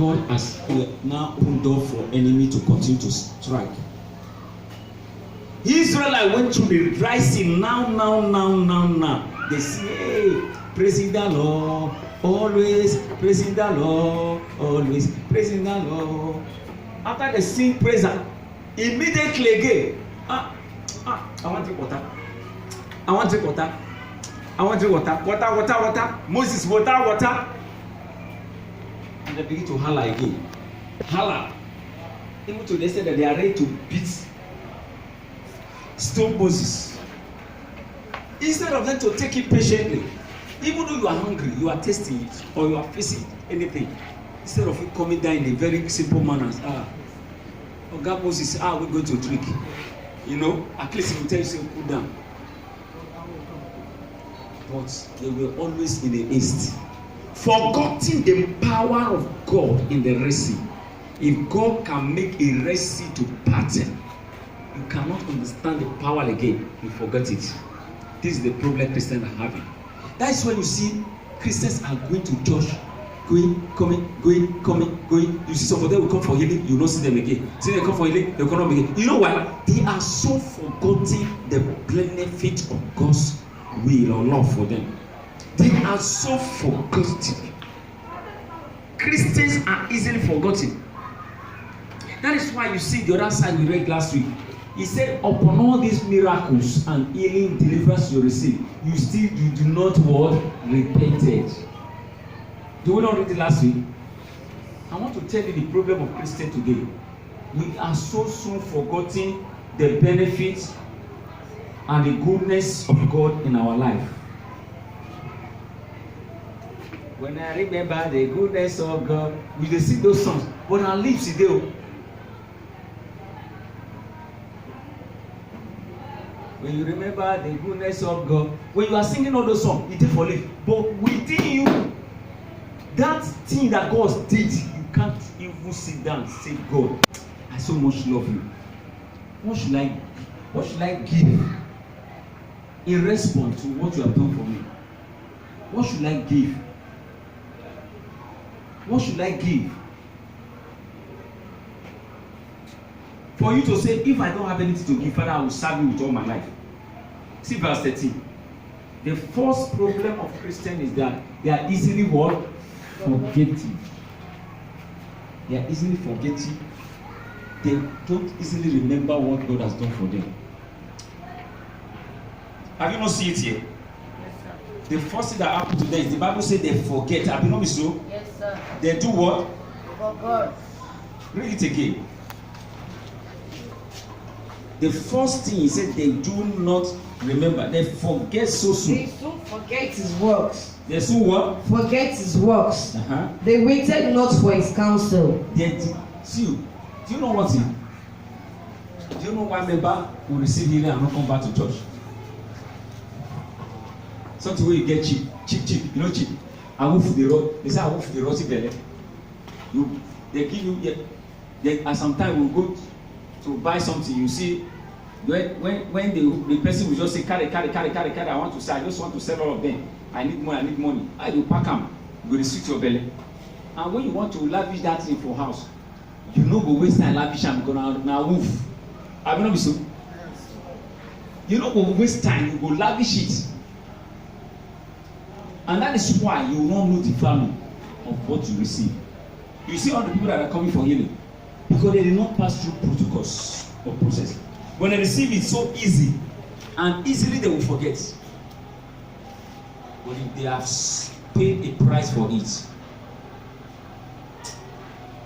God has now opened door for enemy to continue to strike. Israel went through the dry sea. Now. They say, hey, praising the Lord, always praising the Lord, always praising the Lord. After they sing praise, immediately again, I want to drink water. I want to drink water. I want to drink water. Water. Moses, water. And they begin to holler again. Holler. Even to they say that they are ready to beat, stone Moses. Instead of them to take it patiently, even though you are hungry, you are tasting it, or you are facing anything, instead of it coming down in a very simple manner, God Moses, we're going to drink. You know, at least he will tell you, say, cool down. But they were always in a haste, forgetting the power of God in the Red Sea. If God can make a Red Sea to pattern, you cannot understand the power again. You forget it. This is the problem Christians are having. That's when you see Christians are going to church, coming. You see some of them will come for healing, you will not see them again. See them come for healing, they will come again. You know why? They are so forgetting the benefit of God's will or love for them. They are so forgetting. Christians are easily forgotten. That is why you see the other side we read last week. He said, upon all these miracles and healing, deliverance you receive, you do not what? Repented. Do we not read it last week? I want to tell you the problem of Christians today. We are so soon forgetting the benefits and the goodness of God in our life. When I remember the goodness of God, we dey sing those songs, but our lips is there. When you remember the goodness of God, when you are singing all those songs, it is for life. But within you, that thing that God did, you can't even sit down and say, God, I so much love you. What should I give in response to what you have done for me? What should I give? What should I give? For you to say, if I don't have anything to give, Father, I will serve you with all my life. See verse 13. The first problem of Christians is that they are easily what? Forgetting. They are easily forgetting. They don't easily remember what God has done for them. Have you not seen it here? Yes, sir. The first thing that happened to them is the Bible says they forget. Have you not been so? Yes, sir. They do what? For God. Read it again. The first thing he said, they do not remember. They forget so soon. They soon forget his works. They soon what? Forget his works. Uh-huh. They waited not for his counsel. See, do you know what? Do you know why member will receive healing and not come back to church? Something where you get cheap. You know cheap. I wolf the road. They say I wolf the rotty belly. They give you. At some time we go to buy something. You see, when the person will just say carry. I want to sell. I just want to sell all of them. I need money. You pack them. You go restrict your belly. And when you want to lavish that thing for house, you no go waste time lavish am because na wolf. Have you not be so? You no go waste time. You go lavish it. And that is why you will not know the value of what you receive. You see all the people that are coming for healing because they did not pass through protocols or process. When they receive it so easy and easily they will forget. But if they have paid a price for it,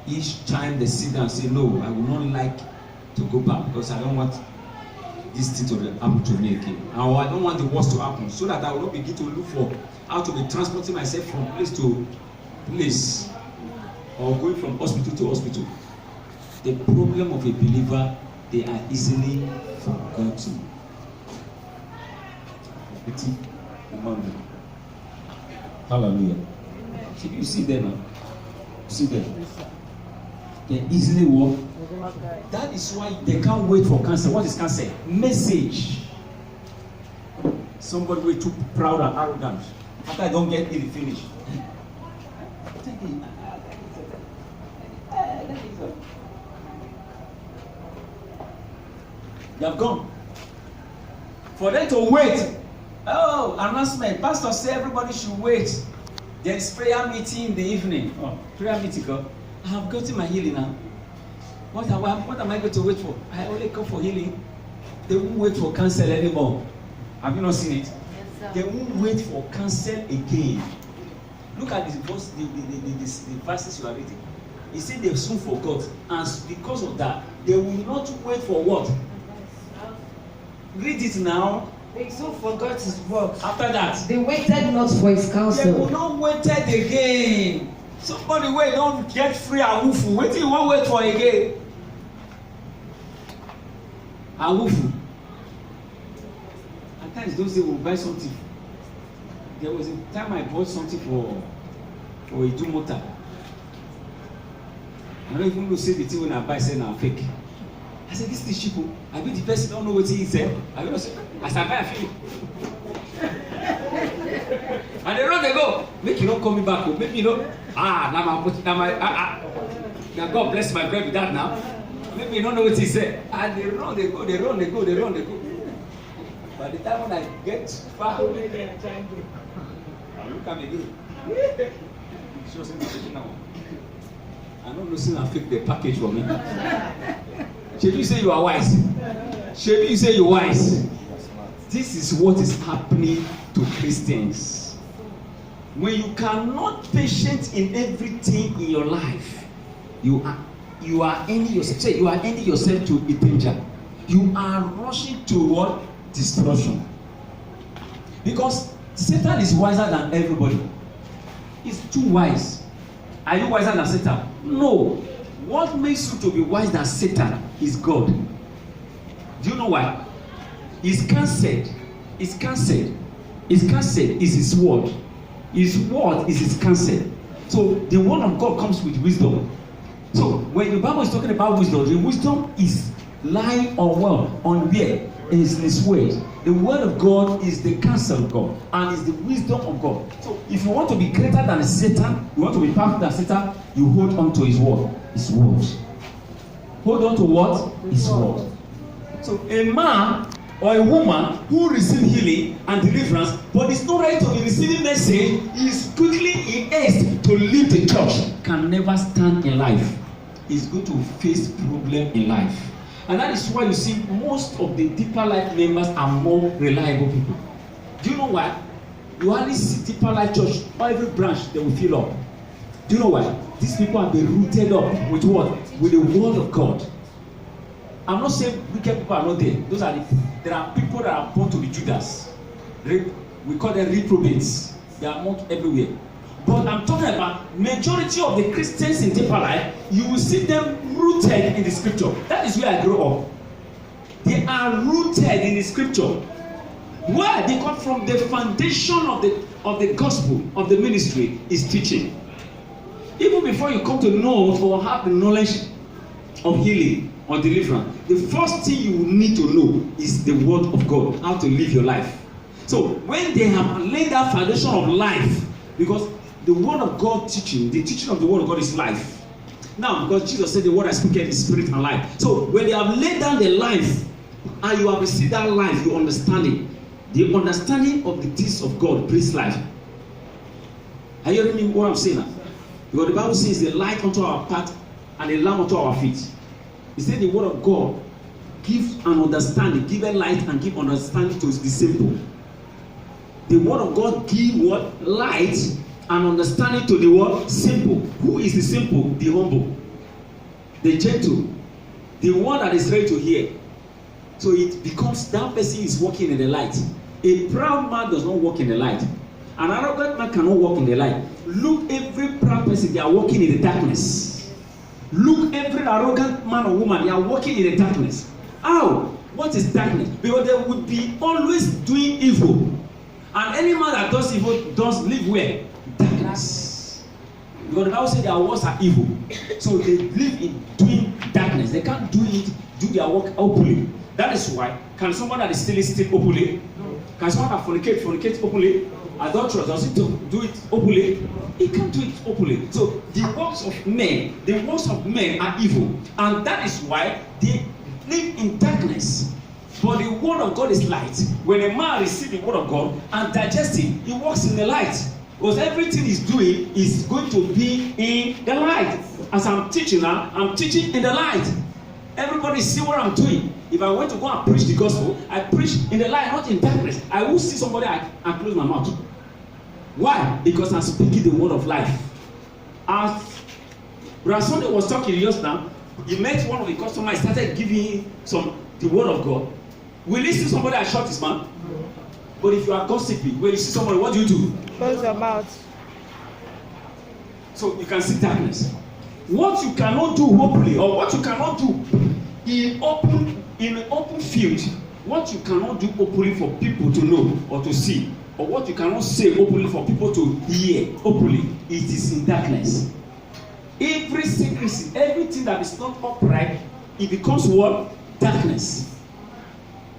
each time they sit down and say, no, I would not like to go back because I don't want this thing to happen to me again. Or I don't want the worst to happen, so that I will not begin to look for how to be transporting myself from place to place or going from hospital to hospital. The problem of a believer, they are easily forgotten. Hallelujah. So you see them now. See them. They easily walk. That is why they can't wait for cancer. What is cancer? Message. Somebody way too proud and arrogant. After I don't get it finished. They have gone. For them to wait. Oh, announcement. Pastor said everybody should wait. There's prayer meeting in the evening. Oh, prayer meeting, God. I have gotten my healing now. What am I going to wait for? I only come for healing. They won't wait for counsel anymore. Have you not seen it? Yes, sir. They won't wait for counsel again. Look at the verses you are reading. He said they soon forgot, and because of that, they will not wait for what? Read it now. They soon forgot his works. After that, They waited not for his they will counsel. not waited again. Somebody wey don get free awufu, wetin you wan wait for again? Awufu. At times those days we buy something. There was a time I bought something for Idumota. I don't even know say the thing when I buy say na fake. I said this is cheap. I bet the person don't know wetin he said. I don't know say as I buy I feel. And they run they go. Make you don't call me back. Make me know. Now God bless my bread with that now. Make me don't know what he said. And they run, they go. By the time when I get far, I look at me again. Shows him the now. I don't know say I fake the package for me. Should you say you are wise? Should you say you're wise? This is what is happening to Christians. When you cannot patient in everything in your life, you are ending yourself. Say you are ending yourself to a danger. You are rushing toward destruction. Because Satan is wiser than everybody. He's too wise. Are you wiser than Satan? No. What makes you to be wise than Satan is God. Do you know why? He's cancelled. Is his word. His word is his counsel. So the word of God comes with wisdom. So when the Bible is talking about wisdom, the wisdom is lying on what? On where? Is his word. The word of God is the counsel of God and is the wisdom of God. So if you want to be greater than Satan, you want to be powerful than Satan, you hold on to his word. His word. Hold on to what? His word. So a man or a woman who receive healing and deliverance but is not ready to be receiving message, is quickly in haste to leave the church, can never stand in life. Is going to face problem in life. And that is why you see most of the Deeper Life members are more reliable people. Do you know why? You only see Deeper Life church, every branch they will fill up. Do you know why? These people have been rooted up with what? With the word of God. I'm not saying wicked people are not there. There are people that are born to be Judas. We call them reprobates. They are not everywhere. But I'm talking about majority of the Christians in Deeper Life, you will see them rooted in the scripture. That is where I grew up. They are rooted in the scripture. Where they come from, the foundation of the gospel, of the ministry is teaching. Even before you come to know or have the knowledge of healing or deliverance, the first thing you will need to know is the word of God, how to live your life. So when they have laid that foundation of life, because the word of God teaching, the teaching of the word of God is life. Now, because Jesus said the word I speak is spirit and life. So when they have laid down the life and you have received that life, you understand it. The understanding of the things of God brings life. Are you hearing me what I'm saying now? Because the Bible says the light unto our path and the lamp unto our feet. He said the word of God gives an understanding, give a light and give understanding to the simple. The word of God gives what? Light and understanding to the word simple. Who is the simple? The humble, the gentle, the one that is ready to hear. So it becomes that person is walking in the light. A proud man does not walk in the light. An arrogant man cannot walk in the light. Look, every proud person, they are walking in the darkness. Look, every arrogant man or woman, they are walking in the darkness. How? What is darkness? Because they would be always doing evil. And any man that does evil does live where? Darkness. Because the Bible says their works are evil. So they live in doing darkness. They can't do their work openly. That is why, can someone that is steal openly? No. Can someone that fornicate openly? Adulterers, does it do it openly? He can't do it openly. So the works of men are evil. And that is why they live in darkness. But the word of God is light. When a man receives the word of God and digests it, he walks in the light. Because everything he's doing is going to be in the light. As I'm teaching now, I'm teaching in the light. Everybody see what I'm doing. If I went to go and preach the gospel, I preach in the light, not in darkness. I will see somebody and close my mouth. Why? Because I'm speaking the word of life. As Brother Sunday was talking just now, he met one of the customers, started giving him the word of God. Will you see somebody and shut his mouth? But if you are gossiping, when you see somebody, what do? Close your mouth. So you can see darkness. What you cannot do openly, or what you cannot do in an open field, what you cannot do openly for people to know or to see, or what you cannot say openly for people to hear openly, it is in darkness. Every secrecy, everything that is not upright, it becomes what? Darkness.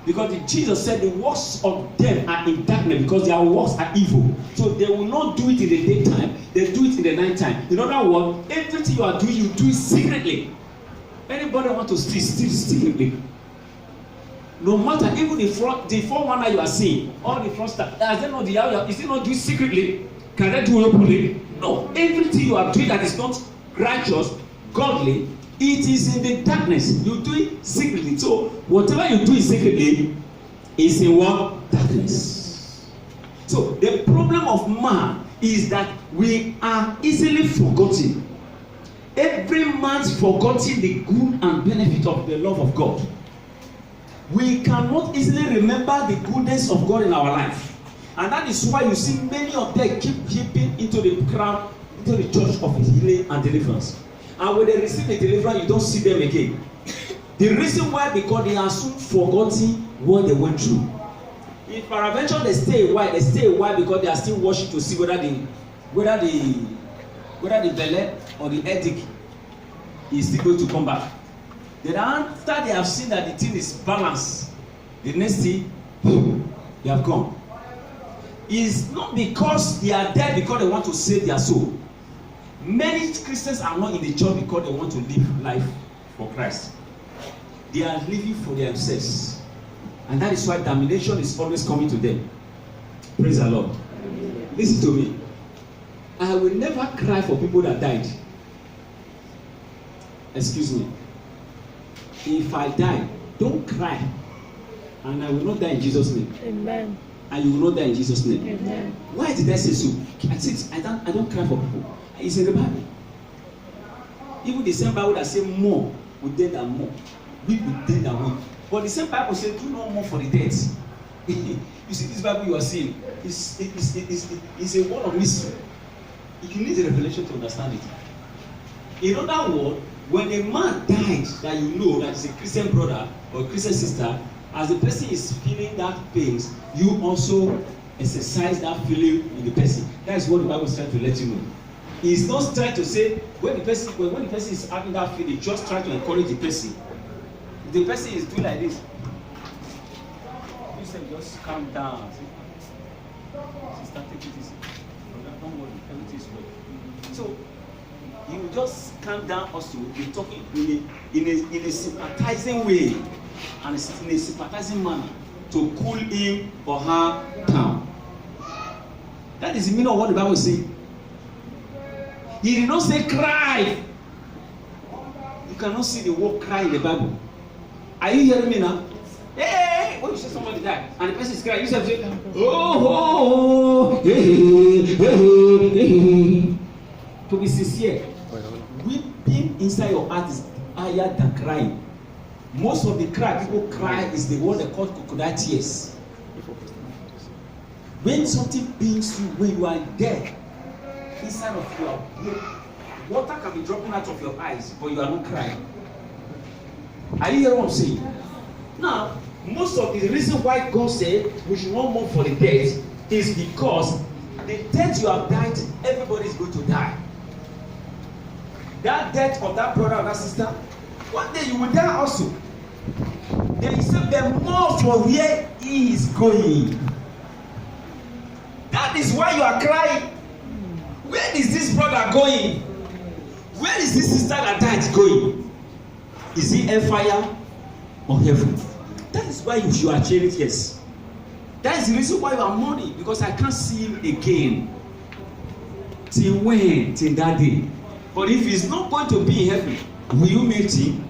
Because Jesus said the works of them are in darkness because their works are evil. So they will not do it in the daytime, they do it in the nighttime. In other words, everything you are doing, you do it secretly. Anybody want to steal secretly? No matter, even the 419 you are seeing, all the fraudsters, is it not do it secretly? Can they do it openly? No. Everything you are doing that is not righteous, godly, it is in the darkness. You do it secretly. So whatever you do secretly is in what? Darkness. So the problem of man is that we are easily forgotten. Every man's forgotten the good and benefit of the love of God. We cannot easily remember the goodness of God in our life. And that is why you see many of them keep keeping into the crowd, into the church of healing and deliverance. And when they receive the deliverance, you don't see them again. The reason why, because they are soon forgotten what they went through. If peradventure they stay a while because they are still watching to see whether the belly or the headache is still going to come back. Then after they have seen that the thing is balanced, the next thing, they have gone. It's not because they are there because they want to save their soul. Many Christians are not in the church because they want to live life for Christ. They are living for themselves. And that is why damnation is always coming to them. Praise the Lord. Listen to me. I will never cry for people that died. Excuse me. If I die, don't cry. And I will not die in Jesus' name. Amen. And you will not die in Jesus' name. Amen. Why did I say so? I don't cry for people. It's in the Bible. Even the same Bible that says more with dead than more. Weep with dead than weep. But the same Bible says do no more for the dead. You see, this Bible you are seeing is a word of mystery. You need a revelation to understand it. In other words, when a man dies that you know that is a Christian brother or a Christian sister, as the person is feeling that pain, you also exercise that feeling in the person. That is what the Bible is trying to let you know. He's not trying to say when the person is having that feeling, just try to encourage the person. If the person is doing like this, you say just calm down. Sister, take it easy. Don't worry, everything is well. So you just calm down also. You're talking in a sympathizing way and in a sympathizing manner to cool him or her down. That is the meaning of what the Bible is saying. He did not say cry. You cannot see the word cry in the Bible. Are you hearing me now? Hey, when you say somebody died and the person is crying, you say, oh, hey. To be sincere, weeping inside your heart is higher than crying. Most of the cry people cry is the one they call crocodile tears. When something pains you, when you are dead, inside of your head, water can be dropping out of your eyes, but you are not crying. Are you hearing what I'm saying? Now, most of the reason why God said we should not mourn for the dead is because the death you have died, everybody is going to die. That death of that brother or that sister, one day you will die also. Then he said, the more for where he is going. That is why you are crying. Where is this brother going? Where is this sister that died going? Is he hellfire or heaven? That is why you are charioteers. That is the reason why you are mourning, because I can't see him again. Till when? Till that day. But if he's not going to be in heaven, will you meet him?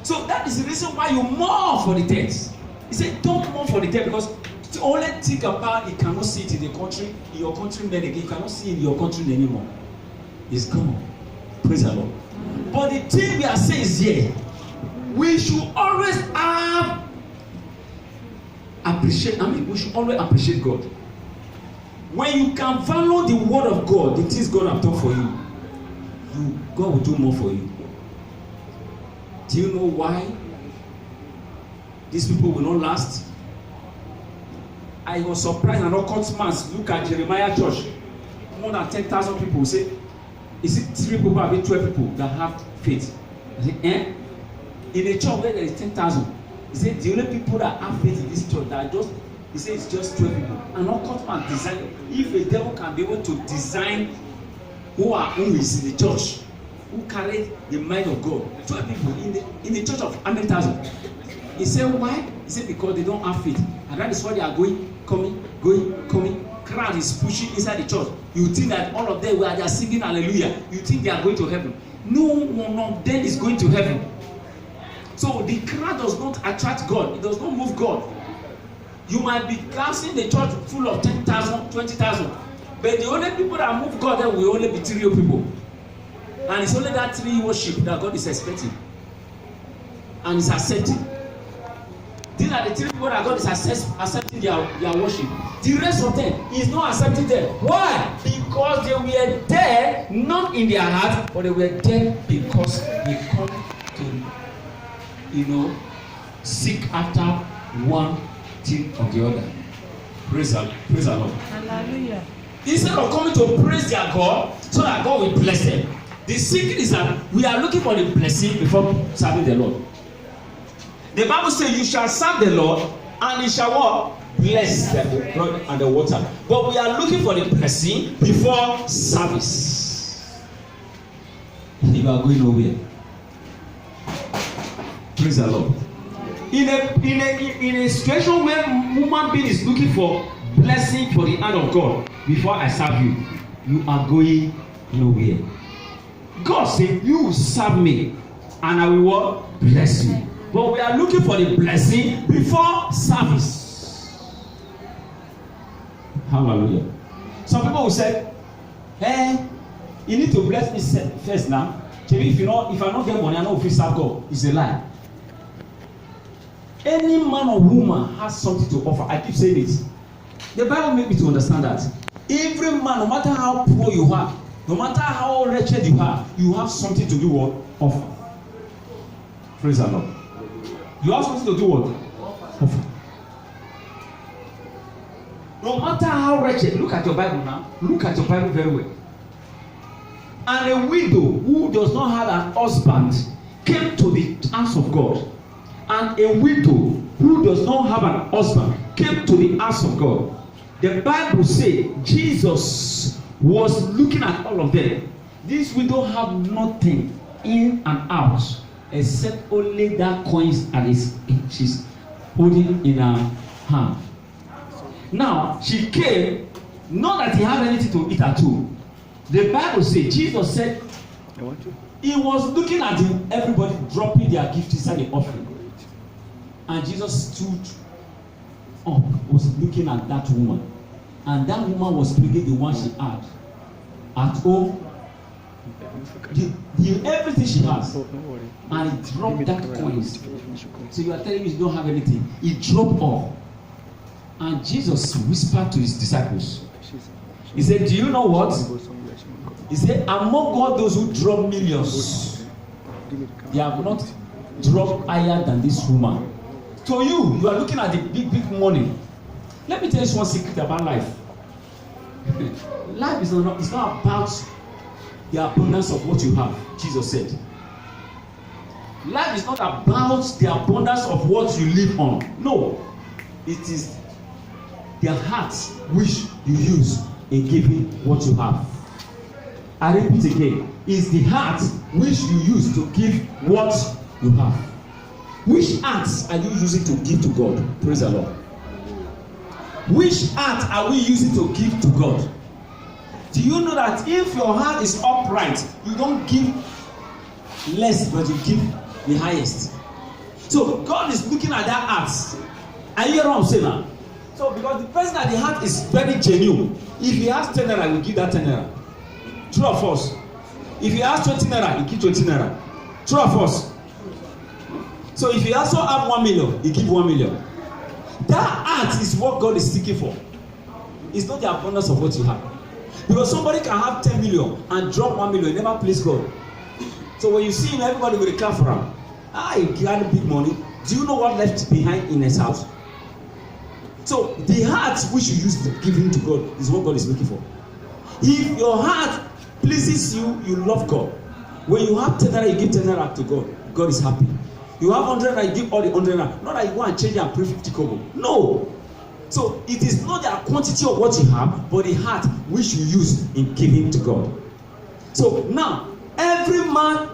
So that is the reason why you mourn for the dead. He said, don't mourn for the dead, because to only think about you cannot see it in the country, in your countrymen again. You cannot see it in your country anymore. It's gone. Praise the Lord. But the thing we are saying is here, we should always have we should always appreciate God. When you can value the word of God, the things God have done for you, God will do more for you. Do you know why these people will not last? I was surprised and occult man look at Jeremiah church. More than 10,000 people say, is it 3 people or 12 people that have faith? I say, in a church where there is 10,000, he said the only people that have faith in this church that are just, he said it's just 12 people. And occult man design, if a devil can be able to design who is in the church, who carry the mind of God, 12 people in the church of 100,000. He said why? He said because they don't have faith, and that is why they are going, coming. Crowd is pushing inside the church. You think that all of them were just singing hallelujah. You think they are going to heaven. No one of them is going to heaven. So the crowd does not attract God. It does not move God. You might be dancing the church full of 10,000, 20,000, but the only people that move God then will only be 3 people. And it's only that 3 worship that God is expecting and is accepting. These are the 3 people that God is accepting their worship. The rest of them is not accepting them. Why? Because they were there not in their heart, but they were there because they come to, seek after one thing or the other. Praise the Lord. Hallelujah. Instead of coming to praise their God so that God will bless them, the secret is that we are looking for the blessing before serving the Lord. The Bible says you shall serve the Lord and he shall what? Bless the blood and the water. But we are looking for the blessing before service. You are going nowhere. Praise the Lord. In a situation where human being is looking for blessing for the hand of God before I serve you, you are going nowhere. God said, you will serve me and I will what? Bless you. But we are looking for the blessing before service. Hallelujah. Some people will say, you need to bless me first now. If I don't get money, I know if you serve God. It's a lie. Any man or woman has something to offer. I keep saying it. The Bible makes me to understand that. Every man, no matter how poor you are, no matter how wretched you are, you have something to do what? Offer. Praise the Lord. You have something to do what? Offer. No matter how wretched, look at your Bible now. Look at your Bible very well. And a widow who does not have an husband came to the house of God. And a widow who does not have an husband came to the house of God. The Bible says Jesus was looking at all of them. This widow had nothing in and out except only that coins and she's holding in her hand. Now she came, not that he had anything to eat at all. The Bible says Jesus said he was looking at everybody dropping their gifts inside the offering. And Jesus stood up, was looking at that woman. And that woman was bringing the one she had at home, everything she has. And he dropped that coins. So you are telling me you don't have anything. He dropped all. And Jesus whispered to his disciples. He said, do you know what? He said, among all those who drop millions, they have not dropped higher than this woman. To you are looking at the big money. Let me tell you one secret about life. Life is not about the abundance of what you have. Jesus said. Life is not about the abundance of what you live on. No. It is the heart which you use in giving what you have. I repeat again. It's the heart which you use to give what you have. Which acts are you using to give to God? Praise the Lord. Which act are we using to give to God? Do you know that if your heart is upright, you don't give less, but you give the highest? So God is looking at that act. Are you hearing what I'm saying now? So because the person at the heart is very genuine. If he has 10 naira, we give that 10 naira. True or false? If he has 20 naira, he give 20 naira. True or false? So if you also have 1 million, you give 1 million. That act is what God is seeking for. It's not the abundance of what you have. Because somebody can have 10 million and drop 1 million, never please God. So when you see him, everybody will clap for him. He got big money. Do you know what left behind in his house? So the heart which you use to giving to God is what God is looking for. If your heart pleases you, you love God. When you have 10 naira, you give 10 naira to God. God is happy. You have 100 naira, you give all the 100 naira. Not that you go and change and pray 50 kobo. No. So it is not the quantity of what you have, but the heart which you use in giving to God. So now, every man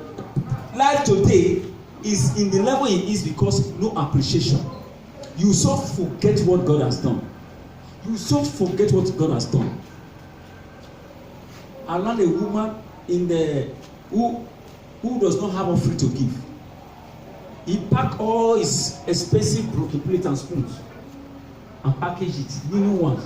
life today is in the level he is because no appreciation. You so forget what God has done. You so forget what God has done. I learned a woman in the who does not have offering to give. He packed all his expensive broken plate and spoons and packaged it, new ones.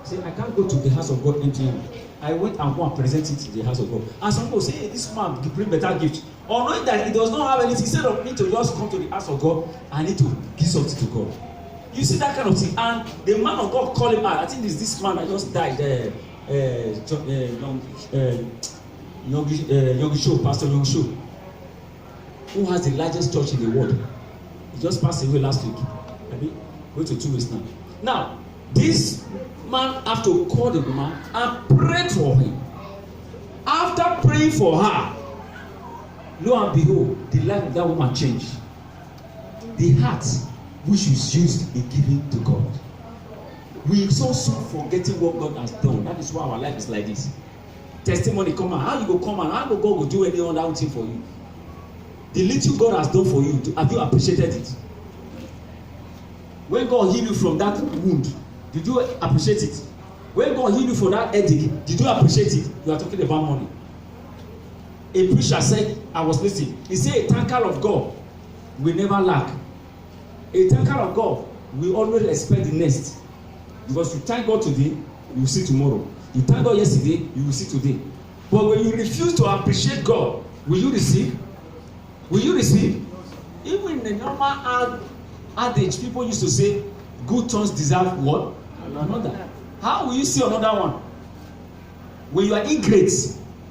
Say, I can't go to the house of God empty-handed. I went and go and present it to the house of God. And some people say, hey, this man bring better gift. Or knowing that he does not have anything, instead of me to just come to the house of God, I need to give something to God. You see that kind of thing. And the man of God called him out. I think it's this man that just died, Yogi Pastor Yogi Show, who has the largest church in the world. He just passed away last week. Maybe going to 2 weeks now. Now, this man have to call the woman and pray for him. After praying for her, lo and behold, the life of that woman changed. The heart which is used in giving to God. We so soon forgetting what God has done. That is why our life is like this. Testimony come out. How you go come out? How God go do any other thing for you? The little God has done for you, have you appreciated it? When God healed you from that wound, did you appreciate it? When God healed you from that headache, did you appreciate it? You are talking about money. A preacher said, I was listening. He said, a tanker of God will never lack. A tanker of God will always expect the next. Because you thank God today, you will see tomorrow. You thank God yesterday, you will see today. But when you refuse to appreciate God, will you receive? Will you receive? Even in the normal adage, people used to say, good turns deserve what? Another. How will you see another one? When you are ingrate,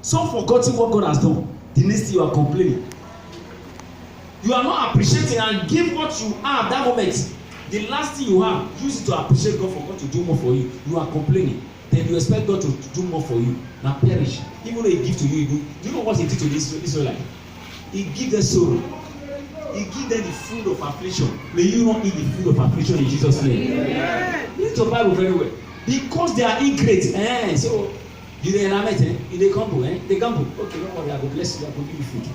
so forgetting what God has done, the next thing you are complaining. You are not appreciating and give what you have that moment. The last thing you have, use it to appreciate God for God to do more for you. You are complaining. Then you expect God to do more for you. Now perish. Even though he gives to you, do you know what he did to the Israelites? He gave them sorrow. He gave them the food of affliction. May you not eat the food of affliction in Jesus' name. Read your Bible very well. Because they are ingrate. So you dey lament, they gamble, they gamble. Okay, don't worry, I will bless you, I will give you food.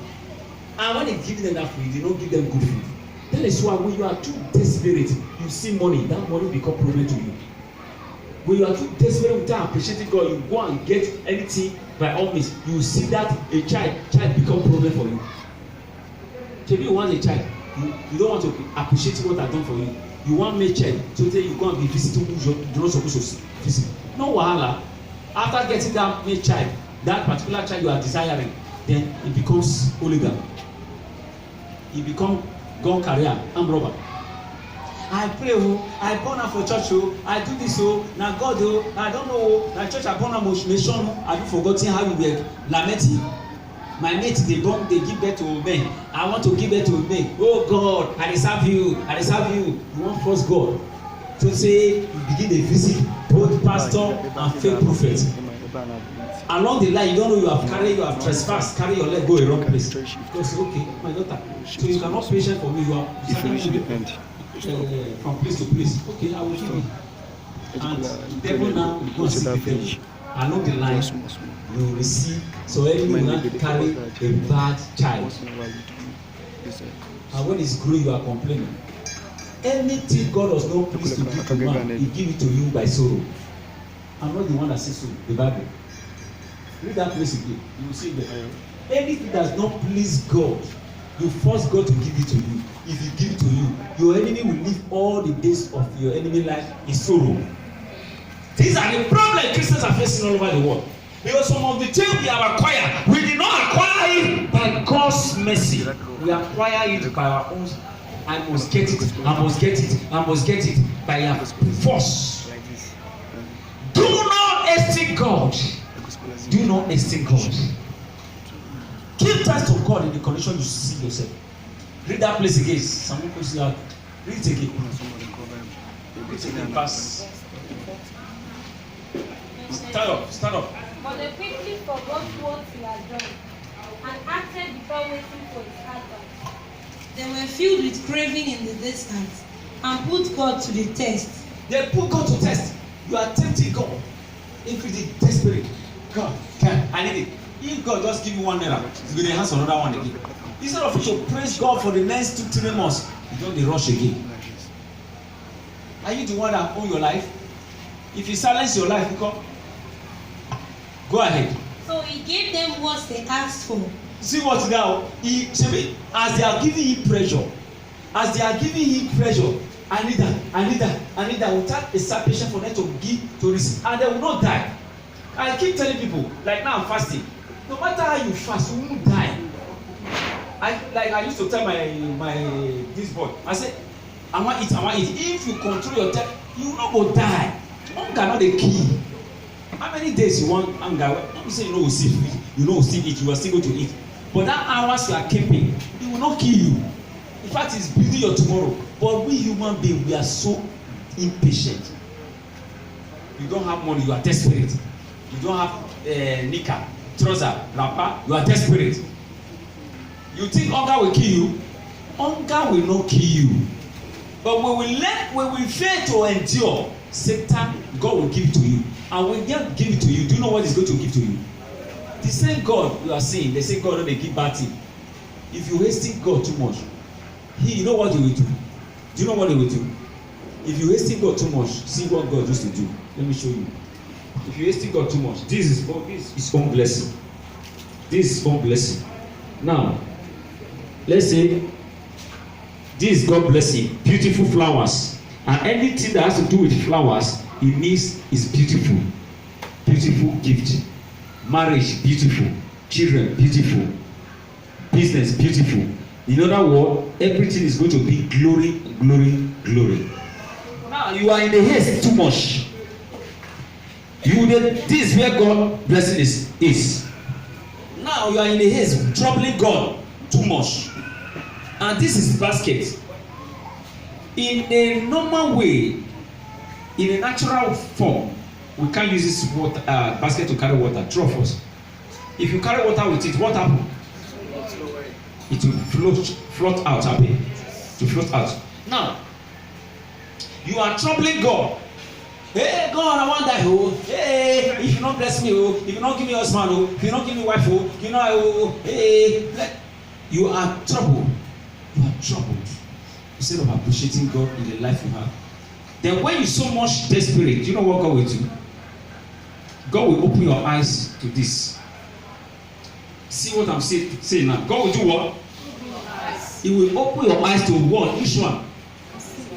And when they give them that food, they don't give them good food. That is why when you are too desperate, you see money, that money become problem to you. When you are too desperate without appreciating God, you go and get anything by all means. You see that a child become problem for you. Maybe you want a child, you don't want to appreciate what I've done for you. You want me child, so say you go and be visiting who you're not supposed to visit. No wahala. After getting that male child, that particular child you are desiring, then it becomes hooligan. It becomes gun carrier, armed robber. I pray, I born am for church, I do this, na God, I don't know, na church I born am nation, have you forgotten how you were lamenting? My mate they give birth to men. I want to give birth to men. Oh God, I serve you, I serve you. You want force God. So say you begin to visit both pastor and fake prophet. Along the line, you don't know you have trespassed, carry your leg, go a wrong place. Because okay, my daughter, so you cannot patient for me, you are from place to place. Okay, I will give you. And the devil now will go and see the devil. Along the line, you will receive. So anyone will not carry a bad child. and when it's growing you are complaining. Anything God does not please to give to man, he give it to you by sorrow. I'm not the one that says so. The Bible. Read that place again. You will see there. Anything that does not please God, you force God to give it to you. If he give it to you, your enemy will live all the days of your enemy life in sorrow. These are the problems Christians are facing all over the world. Because some of the things we have acquired, we did not acquire it by God's mercy. We acquire it by our own. I must get it. I must get it. I must get it by our force. Do not esteem God. Do not esteem God. Give thanks to God in the condition you see yourself. Read that place again. Someone puts it out. Read it again. Read it again. Pass. Stand up. Stand up. But they quickly forgot what he had done and acted before waiting for his advent. They were filled with craving in the distance and put God to the test. They put God to test. You are tempting God. If you are desperate, God, I need it. If God just give you 1 naira, you will enhance another one again. Instead of you should praise God for the next 2-3 months, you don't rush again. Are you the one that own your life? If you silence your life, go ahead. So he gave them what they asked for. See what now? As they are giving him pressure, I need that, without a salvation for them to give, to receive, and they will not die. I keep telling people, like now I'm fasting. No matter how you fast, you won't die. I used to tell my this boy, I said, I want it. If you control your time, you will not go die. Hunger not the key. How many days you want hunger? Don't say you know we see food, you know we still eat, you are still going to eat. But that hours you are keeping, it will not kill you. In fact, it's building your tomorrow. But we human beings, we are so impatient. You don't have money, you are desperate. You don't have knicker, trouser, wrapper, you are desperate. You think hunger will kill you? Hunger will not kill you. But when we fail to endure, Satan, God will give it to you. And when God give it to you, do you know what He's going to give to you? The same God you are saying, they say God don't give bad thing. If you hasten God too much, you know what He will do? Do you know what He will do? If you hasten God too much, see what God used to do. Let me show you. If you hasten God too much, this is His own blessing. This is own blessing. Now, let's say this is God blessing, beautiful flowers, and anything that has to do with flowers, it means is beautiful. Beautiful gift. Marriage, beautiful. Children, beautiful. Business, beautiful. In other words, everything is going to be glory, glory, glory. Now you are in the haste too much. This is where God blessing is. Now you are in the haste, troubling God too much. And this is basket. In a normal way, in a natural form, we can't use this water, basket to carry water. True of us. If you carry water with it, what happens? It will float out, happy. To float out. Now, you are troubling God. Hey, God, I want that. Oh, hey, if you not bless me, oh, if you not give me a husband, oh, if you not give me wife, oh, you know, oh, hey, you are troubled. You are troubled. Instead of appreciating God in the life you have. Then when you're so much desperate, you know what God will do? God will open your eyes to this. See what I'm saying now. God will do what? He will open your eyes to what? Which one?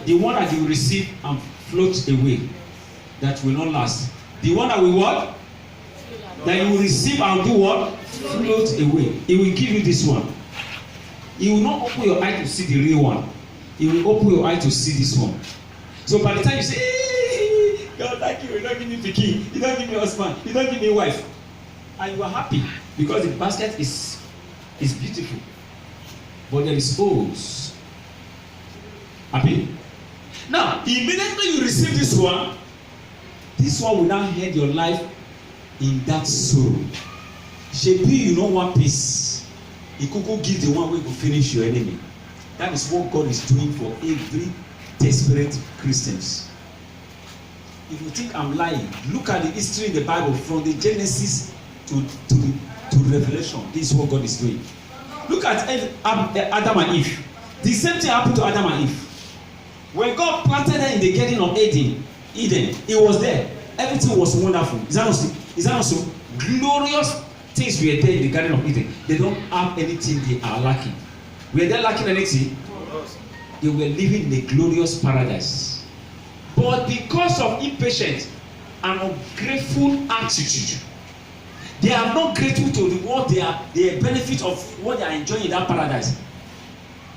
The one that you will receive and float away. That will not last. The one that will what? That you will receive and do what? Float away. He will give you this one. He will not open your eye to see the real one. He will open your eye to see this one. So by the time you say, hey, God, thank you, you don't give me pikin, you don't give me husband, you don't give me wife, and you are happy because the basket is beautiful, but there is holes. Happy? Now, immediately you receive this one will now end your life in that sorrow. Shebi, you know one piece. He could go give the one way to finish your enemy. That is what God is doing for every desperate Christians. If you think I'm lying, look at the history in the Bible from the Genesis to Revelation. This is what God is doing. Look at Adam and Eve. The same thing happened to Adam and Eve. When God planted them in the garden of Eden, it was there. Everything was wonderful. Is that not so? Glorious things were there in the garden of Eden. They don't have anything they are lacking. Were they lacking anything? They were living in a glorious paradise. But because of impatience and ungrateful attitude, they are not grateful to the benefit of what they are enjoying in that paradise.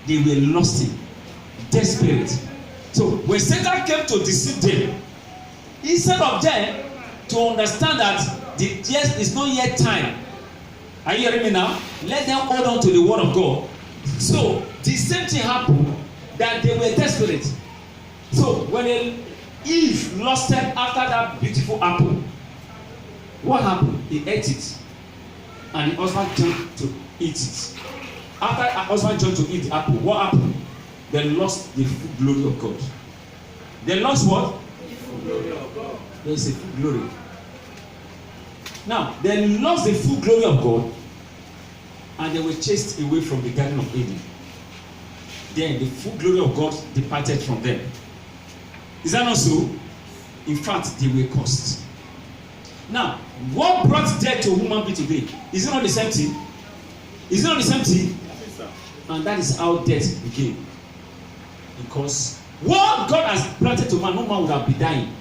They were lost in, desperate. So when Satan came to deceive them, instead of them to understand that yes, it's not yet time. Are you hearing me now? Let them hold on to the word of God. So the same thing happened, that they were desperate. So when Eve lusted after that beautiful apple, what happened? He ate it, and the husband jumped to eat it. After her husband jumped to eat the apple, what happened? They lost the full glory of God. They lost what? The full glory of God. There is a full glory. Now, they lost the full glory of God, and they were chased away from the Garden of Eden. Then the full glory of God departed from them. Is that not so? In fact, they were cursed. Now, what brought death to human being today? Is it not the same thing? Is it not the same thing? And that is how death began. Because what God has planted to man, no man would have been dying.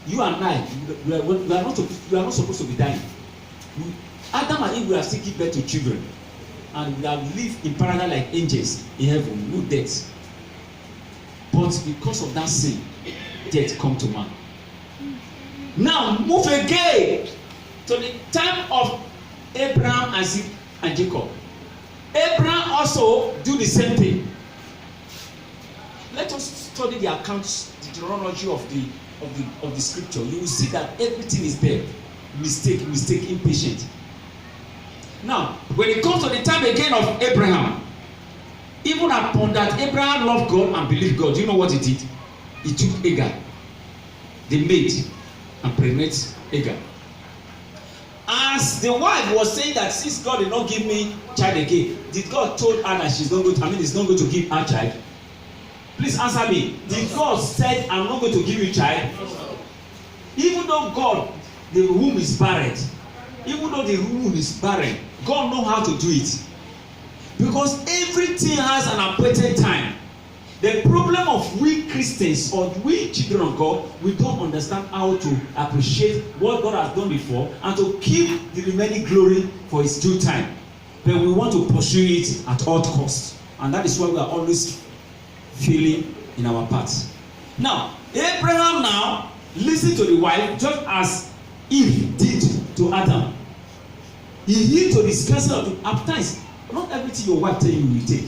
You and I, we are not supposed to be dying. Adam and Eve will have still give birth to children, and we have lived in paradise like angels in heaven, no death. But because of that sin, death come to man. Now move again to the time of Abraham, Isaac, and Jacob. Abraham also do the same thing. Let us study the accounts, the chronology of the scripture. You will see that everything is there. Mistake, impatient. Now, when it comes to the time again of Abraham, even upon that Abraham loved God and believed God, do you know what he did? He took Hagar, the maid, and pregnant Hagar. As the wife was saying that since God did not give me child again, did God told her that he's not going to give her child? Please answer me. Did God said, I'm not going to give you child? Even though God, the womb is barren, God knows how to do it. Because everything has an appointed time. The problem of we Christians or we children of God, we don't understand how to appreciate what God has done before and to keep the remaining glory for its due time. But we want to pursue it at all costs. And that is why we are always failing in our paths. Now, Abraham now listened to the wife just as Eve did to Adam. He heeded to the counsel of the appetites. Not everything your wife tell you will take.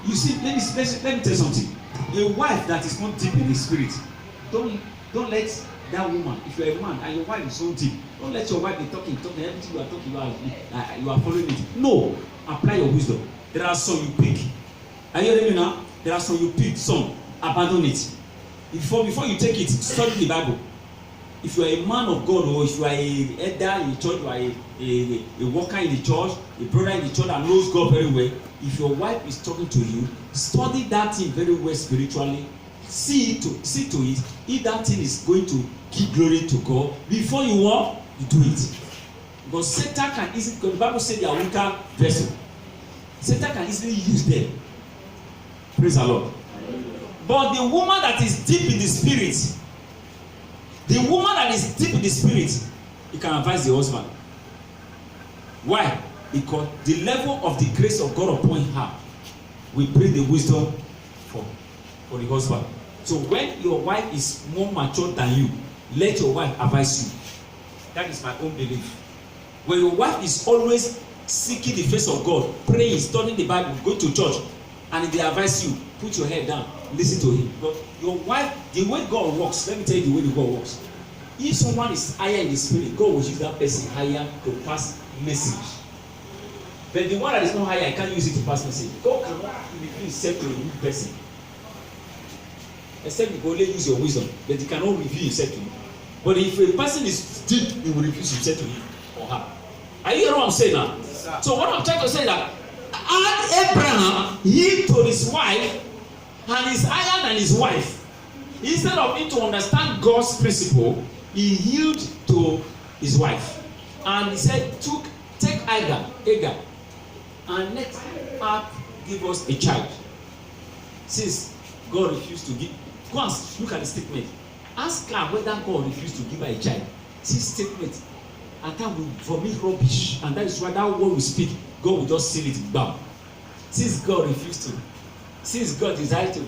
You see, let me tell you something. A wife that is not deep in the spirit, don't let that woman, if you are a man and your wife is so deep, don't let your wife be talking everything you are talking, you are following it. No, apply your wisdom. There are some you pick. Are you hearing me now? There are some you pick, some abandon it. Before you take it, study the Bible. If you are a man of God, or if you are a elder in the church, you are a worker in the church, a brother in the church that knows God very well, if your wife is talking to you, study that thing very well spiritually. See to it if that thing is going to give glory to God. Before you walk, you do it. Because Satan can easily, because the Bible says they are weaker vessel. Satan can easily use them. Praise the Lord. But the woman that is deep in the spirit, he can advise the husband. Why? Because the level of the grace of God upon her will bring the wisdom for the husband. So when your wife is more mature than you, let your wife advise you. That is my own belief. When your wife is always seeking the face of God, praying, studying the Bible, going to church, and if they advise you, put your head down, listen to him. But your wife, the way God works, let me tell you the way God works. If someone is higher in the spirit, God will use that person higher to pass message. But the one that is not higher, I can't use it to pass message. God cannot reveal himself to a new person. Except you can only use your wisdom, but he cannot reveal himself to you. But if a person is deep, he will reveal himself to him or her. Are you hearing what I'm saying now? Yes, so what I'm trying to say is that And Abraham yielded to his wife, and is higher than his wife. Instead of him to understand God's principle, he yielded to his wife. And he said, take Hagar, and let her give us a child. Since God refused to give, go and look at the statement. Ask her whether God refused to give her a child. This statement, and that will vomit rubbish, and that is why that word we speak, God will just seal it down. Since God refused to, since God decided to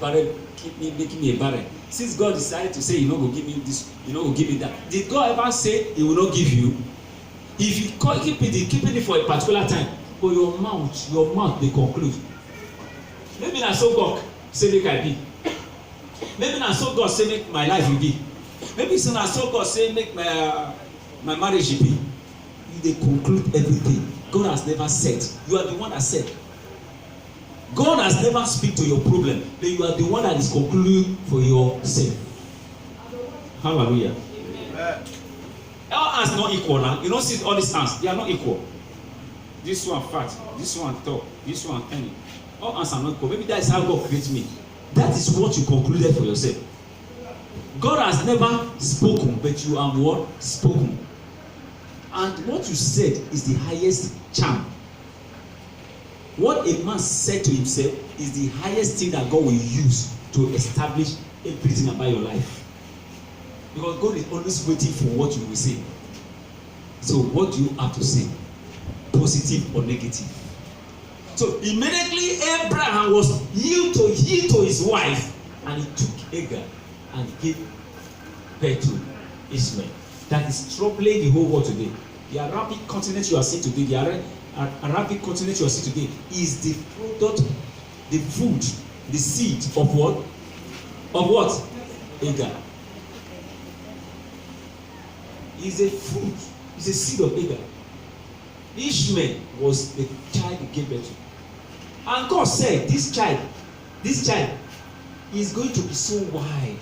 making me a barren, since God decided to say, you know, go give me this, you know, go give me that, did God ever say He will not give you? If you keep it for a particular time, but your mouth they conclude. Maybe na so God say make I be. Maybe na so God say make my life be. Maybe na so God say make my marriage be. They conclude everything. God has never said. You are the one that said. God has never speak to your problem, but you are the one that is concluding for yourself. Hallelujah. Amen. All hands not equal now. You don't see all these hands. They are not equal. This one fat, this one tall, this one tiny. All hands are not equal. Maybe that is how God created me. That is what you concluded for yourself. God has never spoken, but you have what? Spoken. And what you said is the highest charm. What a man said to himself is the highest thing that God will use to establish everything about your life. Because God is always waiting for what you will say. So what do you have to say? Positive or negative? So immediately Abraham was yield to his wife, and he took Hagar and gave birth to Ishmael. That is troubling the whole world today. The Arabic continent you are seeing today, the Arabic continent you are seeing today is the product, the food, the seed of what? Of what? Hagar. Is a fruit, is a seed of Hagar. Ishmael was the child he gave birth to. And God said, this child is going to be so wide,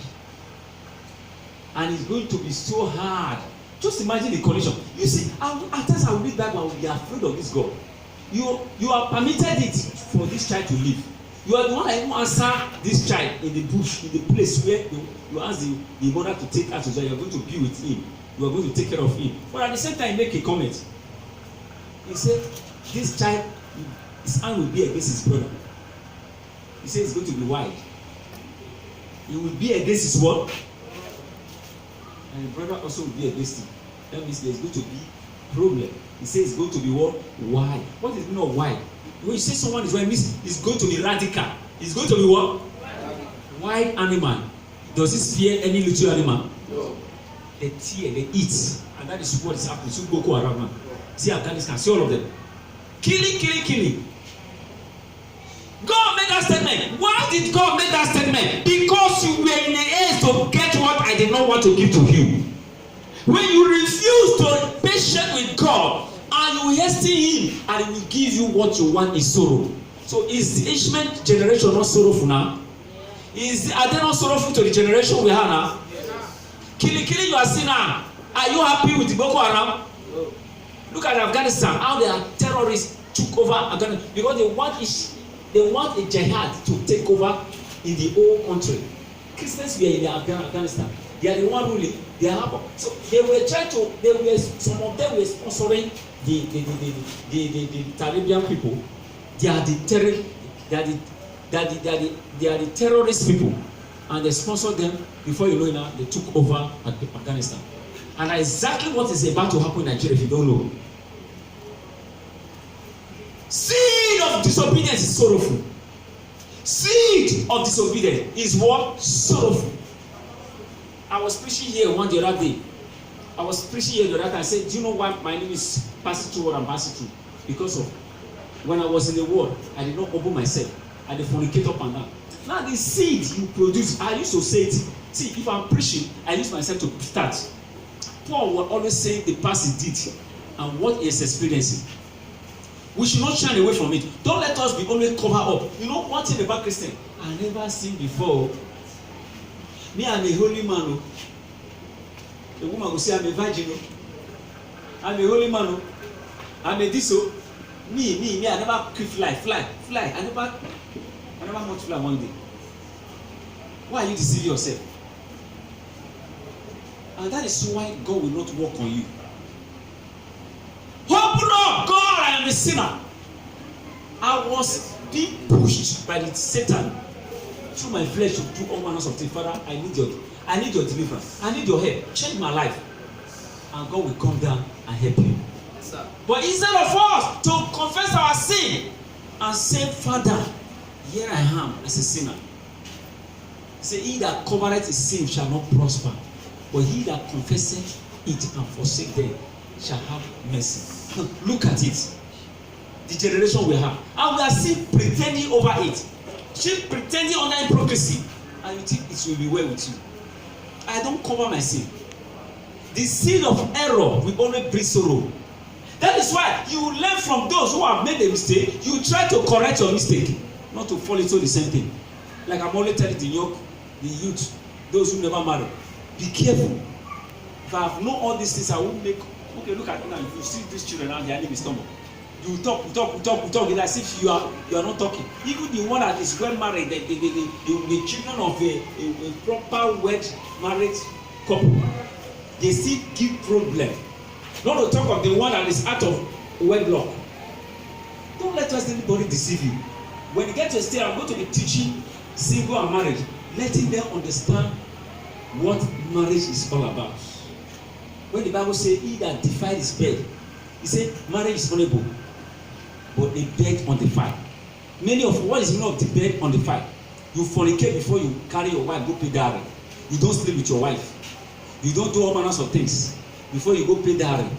and it's going to be so hard. Just imagine the condition. You see, at times I will read Bible and will be afraid of this God. You are permitted it for this child to live. You are the one that even answer this child in the bush, in the place where you ask the mother to take her to jail. You are going to be with him. You are going to take care of him. But at the same time, make a comment. He said, this child, his hand will be against his brother. He said it's going to be wide. He will be against his what? And the brother also will be against him. That means there's going to be problem. He says it's going to be what? Wide. What is the meaning of wide? When you say someone is wide, it means it's going to be radical. It's going to be what? Wide animal. Does it fear any little animal? No. They tear, they eat. And that is what is happening. See Boko Haram now. See Afghanistan, see all of them. Killing. God made that statement. Why did God make that statement? Because you were in the haste to get what I did not want to give to you. When you refuse to be patient with God and you hasten Him, and He will give you what you want is sorrow. So is the Ishmael generation not sorrowful now? Are they not sorrowful to the generation we have now? Killing you are seeing now. Are you happy with the Boko Haram? Look at Afghanistan, how their terrorists took over Afghanistan because they want a jihad to take over in the whole country. Christians were in Afghanistan. They are the one ruling. They are so they were trying to. Some of them were sponsoring the Taliban people. They are the terrorist people, and they sponsored them. Before you know it, now they took over Afghanistan. And exactly what is about to happen in Nigeria if you don't know. Seed of disobedience is sorrowful. Seed of disobedience is what? Sorrowful. I was preaching here the other day. I said, do you know why my name is passing through what I'm passing through? Because of when I was in the world, I did not humble myself. I did fornicate up and down. Now the seed you produce, I used to say it. See, if I'm preaching, I use myself to start. Paul will always say the past he did and what he is experiencing. We should not shine away from it. Don't let us be always covered up. You know one thing about Christian, I never seen before. Me, I'm a holy man. The woman will say I'm a virgin. I'm a holy man. I'm a diso. Me, I never could fly. I never multiply one day. Why are you deceiving yourself? And that is why God will not work on you. Open up, God, I am a sinner. I was being pushed by the Satan through my flesh to do all manners of things. Father, I need your deliverance. I need your help. Change my life. And God will come down and help you. Yes, but instead of us to confess our sin and say, Father, here I am as a sinner. Say, he that covereth his sin shall not prosper, but he that confesseth it and forsake them shall have mercy. Look at it. The generation we have. And we are still pretending over it. Still pretending under hypocrisy. And you think it will be well with you. I don't cover my sin. The sin of error will only bring sorrow. That is why you learn from those who have made a mistake. You try to correct your mistake, not to fall into the same thing. Like I'm always telling the youth, those who never marry, be careful. If I have known all these things, I won't make. Okay, look at me now. If you see these children now, their name is stomach. You talk. It's as if you are not talking. Even the one that is well married, the children of a proper wed married couple, they still give problem. Not to talk of the one that is out of wedlock. Don't let anybody deceive you. When you get to a stage, I'm going to be teaching single and marriage, letting them understand what marriage is all about. When the Bible says, he that defied his bed, he said marriage is honorable, but a bed on the fire. Many of what is the meaning of the bed on the fire? You fornicate before you carry your wife, go pay dowry. You don't sleep with your wife. You don't do all manners of things before you go pay dowry.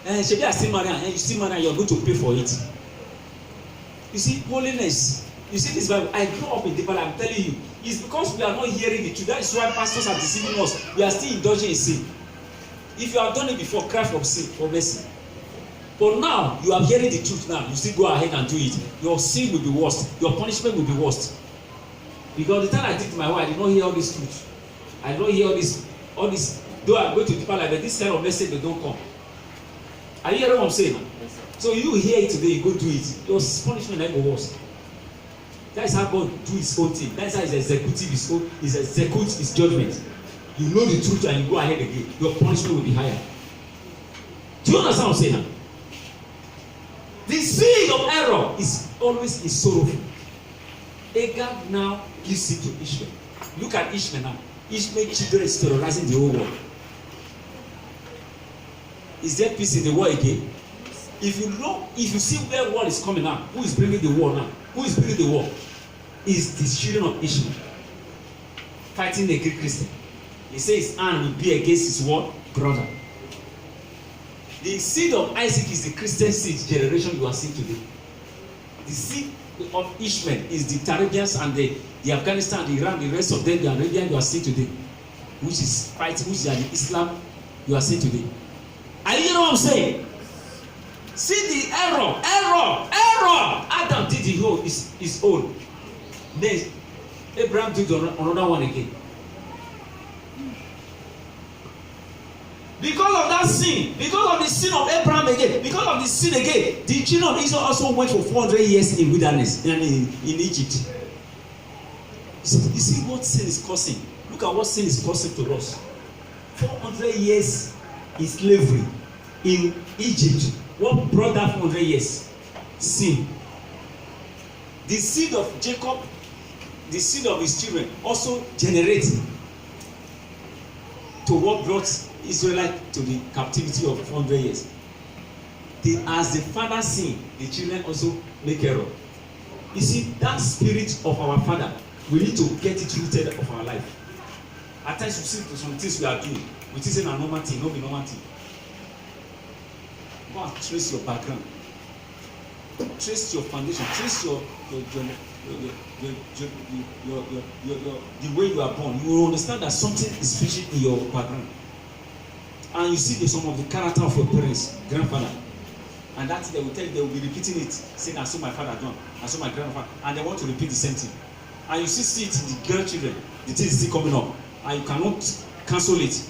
Shebi I still marry, and you still marry, and you are going to pay for it. You see, holiness. You see this Bible. I grew up in the Bible. I'm telling you, it's because we are not hearing the truth. That is why pastors are deceiving us. We are still indulging in sin. If you have done it before, cry for sin, for mercy. But now you are hearing the truth. Now you still go ahead and do it. Your sin will be worse. Your punishment will be worse. Because the time I did to my wife, I did not hear all this truth. I did not hear all this. Though I go to deeper life, but this kind of message they don't come. Are you hearing what I'm saying? Yes, so you hear it today, you go do it. Your punishment will be worse. That is how God do his own thing. That is how he executes his judgment. You know the truth and you go ahead again. Your punishment will be higher. Do you understand what I'm saying now? The seed of error is always sorrowful. Agar now gives it to Ishmael. Look at Ishmael now. Ishmael's children is terrorizing the whole world. Is there peace in the world again? If you see where war is coming now, who is bringing the war now? Who is bringing the war? Is the children of Ishmael fighting the Greek Christian. He says his hand will be against his what? Brother. The seed of Isaac is the Christian seed generation you are seeing today. The seed of Ishmael is the Taliban and the Afghanistan, the Iran, the rest of them, the Arabian you are seeing today, which is fighting, which is the Islam you are seeing today. Are you hearing what I'm saying? See the error. Adam did his own. Then Abraham did another one again. Because of that sin, because of the sin of Abraham again, because of the sin again, the children of Israel also went for 400 years in wilderness in Egypt. You see what sin is causing. Look at what sin is causing to us. 400 years in slavery in Egypt. What brought that 400 years? Sin. The seed of Jacob, the seed of his children, also generated to what brought Israelite to the captivity of 400 years. As the father sin, the children also make error. You see, that spirit of our father, we need to get it rooted of our life. At times you see some things we are doing, we think a normal thing, not be normal thing. Go and trace your background, trace your foundation, trace the way you are born. You will understand that something is fishing in your background. And you see some of the character of your parents, grandfather. And that they will tell you, they will be repeating it, saying, I saw my father done, I saw my grandfather, and they want to repeat the same thing. And you see it in the grandchildren, the thing is still coming up, and you cannot cancel it.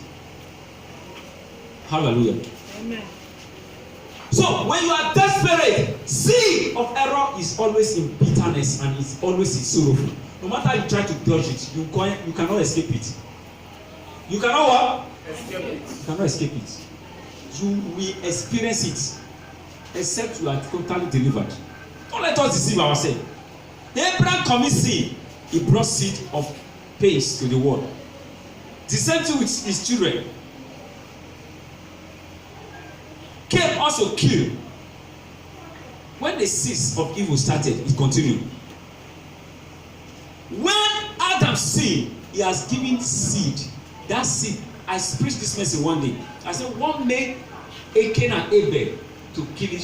Hallelujah. Amen. So when you are desperate, seed of error is always in bitterness and it's always in sorrowful. No matter how you try to dodge it, you cannot escape it. You cannot what? Escape it. You cannot escape it. You will experience it, except you are totally delivered. Don't let us deceive ourselves. Abraham commits sin. He brought seed of pains to the world. The same thing with his children. Cain also killed. When the seeds of evil started, it continued. When Adam sinned, he has given seed. That seed, I preached this message one day. I said, what made Cain and Abel to kill Cain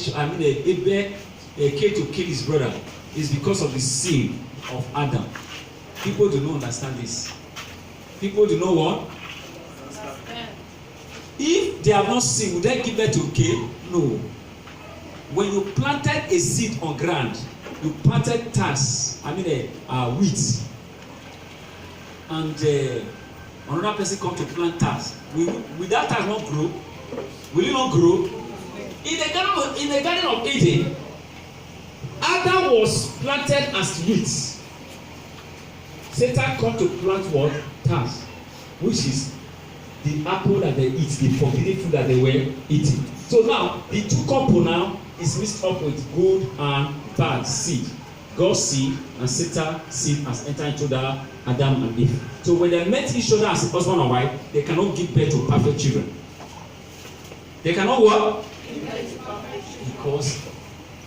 to kill his brother is because of the sin of Adam. People do not understand this. People do not what? If they have not sinned, would they give birth to Cain? No. When you planted a seed on ground, you planted tares, wheat, and another person come to plant tares. Will that tares not grow? Will it not grow? In the garden of Eden, Adam was planted as wheat. Satan come to plant what? Tares, which is the apple that they eat, the forbidden food that they were eating. So now, the two couple now is mixed up with good and bad seed. God's seed and Satan's seed has entered into the Adam and Eve. So when they met each other as husband and wife, they cannot give birth to perfect children. They cannot what? Because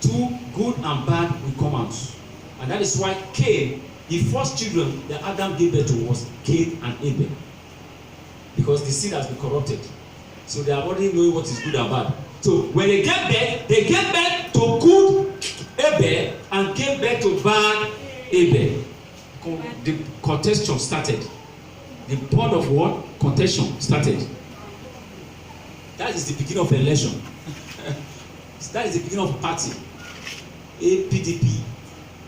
two good and bad will come out. And that is why Cain, the first children that Adam gave birth to was Cain and Abel. Because the seed has been corrupted. So they are already knowing what is good and bad. So when they gave birth to good Abel and gave birth to bad Abel. The contention started. The board of what? Contention started. That is the beginning of election. That is the beginning of party. PDP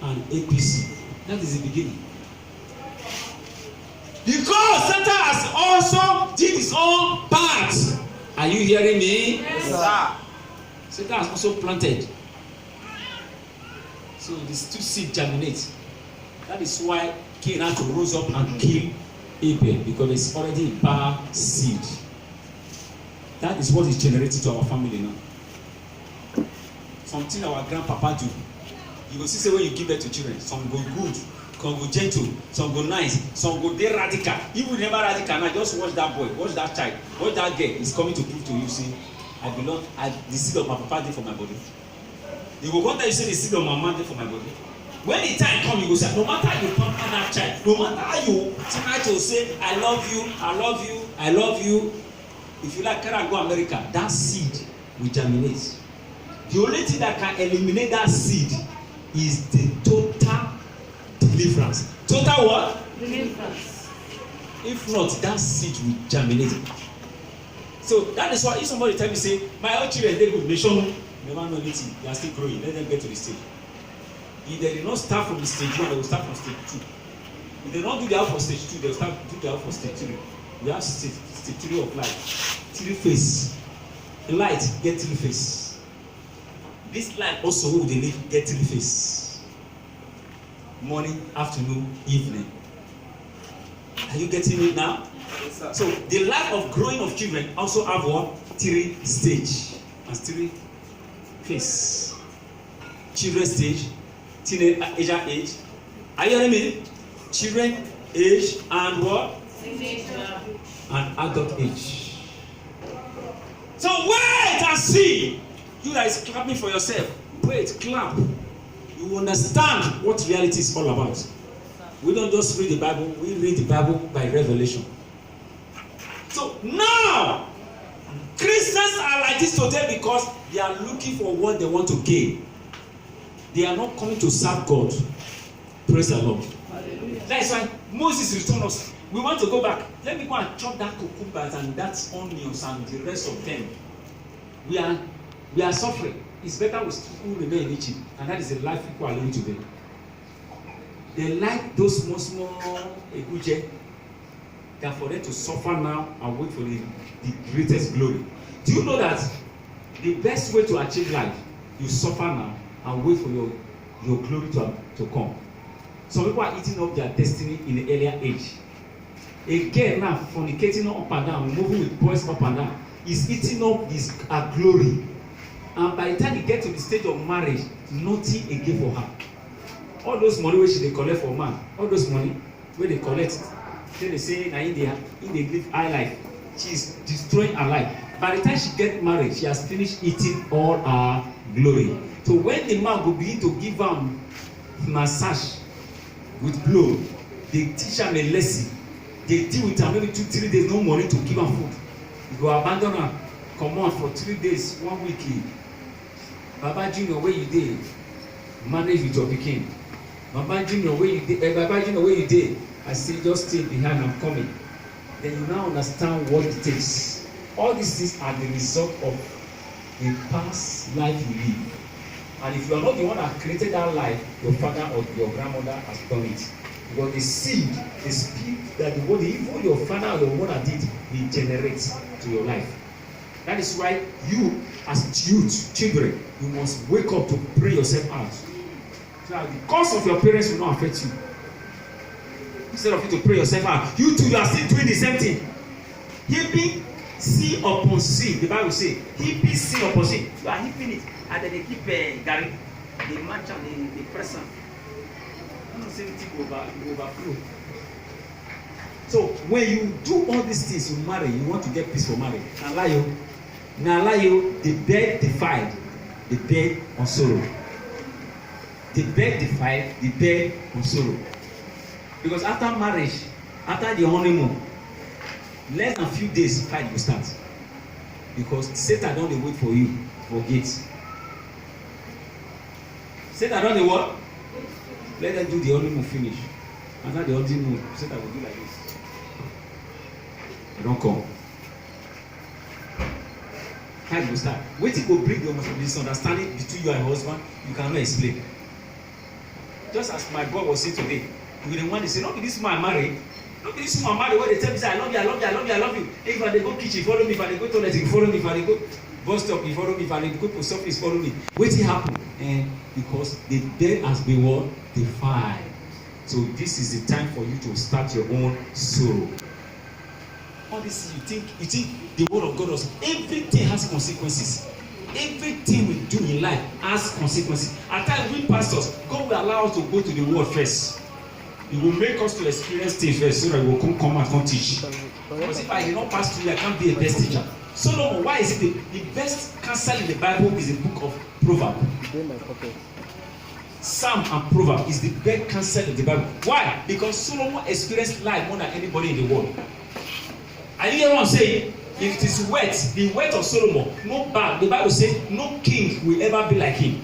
and APC. That is the beginning. Because Satan has also did his own part. Are you hearing me? Yes, sir. Satan has also planted. So these two seeds germinate. That is why Cain had to rise up and kill Abel, because it's already a bad seed. That is what is generated to our family now. Something our grandpapa do. You go see say when you give birth to children, some go good, some go gentle, some go nice, some go dey radical. Even never radical now, just watch that boy, watch that child, watch that girl is coming to prove to you say, the seed of my papa dey for my body. You go one time you say the seed of my mama dey for my body. When the time come, you go say, no matter how you pamper that child, no matter how you try to say, I love you, I love you, I love you. If you like, carry go America, that seed will germinate. The only thing that can eliminate that seed is the total deliverance. Total what? Deliverance. If not, that seed will germinate. So that is why if somebody tell me say, my own children dey good, nation never know anything, they are still growing, let them get to the stage. If they did not start from the stage 1, they will start from stage 2. If they don't do their for stage 2, they will start do their for stage 3. We have stage 3 of life. 3 phase. Light get 3 phase. This light also will they get 3 phase. Morning, afternoon, evening. Are you getting it now? Yes, sir. So the life of growing of children also have what? 3 stage and 3 phase. Children stage, teenager age. Are you hearing me? Children age and what? And adult age. So wait and see. You guys clapping for yourself. Wait, clap. You understand what reality is all about. We don't just read the Bible, we read the Bible by revelation. So now, Christians are like this today because they are looking for what they want to gain. They are not coming to serve God. Praise the Lord. Hallelujah. That is why Moses returned us. We want to go back. Let me go and chop that cucumbers and that onions and the rest of them. We are suffering. It's better we remain in Egypt, and that is the life people are living today. They like those small eguje. They are for them to suffer now and wait for the greatest glory. Do you know that The best way to achieve life, you suffer now and wait for your glory to come. Some people are eating up their destiny in the earlier age. A girl now fornicating up and down, moving with boys up and down, is eating up his glory. And by the time you get to the stage of marriage, nothing again for her. All those money wey she dey collect for man, all those money wey dey collect, they say na in dey live high life. She is destroying her life. By the time she get married, she has finished eating all her glory. So when the man go begin to give am massage with blow, they teach am a lesson. They deal with am maybe 2-3 days, no money to give am food. You go abandon am, comot for 3 days, 1 week. Baba Junior, where you dey? Manage with your pikin. Baba Junior, where you dey? Baba Junior, where you dey? I say just stay behind, I'm coming. Then you now understand what it takes. All these things are the result of a past life you live. And if you are not the one that created that life, your father or your grandmother has done it. Because the seed, the speed that the evil your father or your mother did, will generate to your life. That is why you, as youth, children, you must wake up to pray yourself out. So that the cause of your parents will not affect you. Instead of you to pray yourself out, you too, you are still doing the same thing. Heaping C upon C, the Bible says, heaping C upon C. You are heaping it, and then they keep Gary, they match and they press on. You don't say anything overflow. So when you do all these things, you marry, you want to get peace for marriage. Now the bed defiled, the bed on sorrow. The bed defiled, the bed on sorrow. Because after marriage, after the honeymoon, less than few days, fight will start. Because Satan don't wait for you for gates. Satan don't what? Let them do the honeymoon finish. After the honeymoon, Satan will do like this. They don't come. Fight will start. Wait till go bring your misunderstanding between you and your husband, you cannot explain. Just as my God was saying today, you the one they say, no be this man married. No be this man married where they tell me say I love you, I love you, I love you, I love you. If I dey go kitchen, follow me. If I dey go toilet, you follow me. If I dey go bus stop, you follow me. If I dey go post office, follow me. Wetin happen? Because the day has been what? Defied. So this is the time for you to start your own sorrow. All this you think the word of God was everything has consequences. Everything we do in life has consequences. At times we pastors, God will allow us to go to the word first. He will make us to experience things first so that we will come and come teach. Because if I did not pass through, I can't be a best teacher. Solomon, why is it the best counsel in the Bible is the book of Proverbs? Psalm and Proverbs is the best counsel in the Bible. Why? Because Solomon experienced life more than anybody in the world. Are you hear what I'm saying? If it is wet, the wet of Solomon, no bad. The Bible says no king will ever be like him.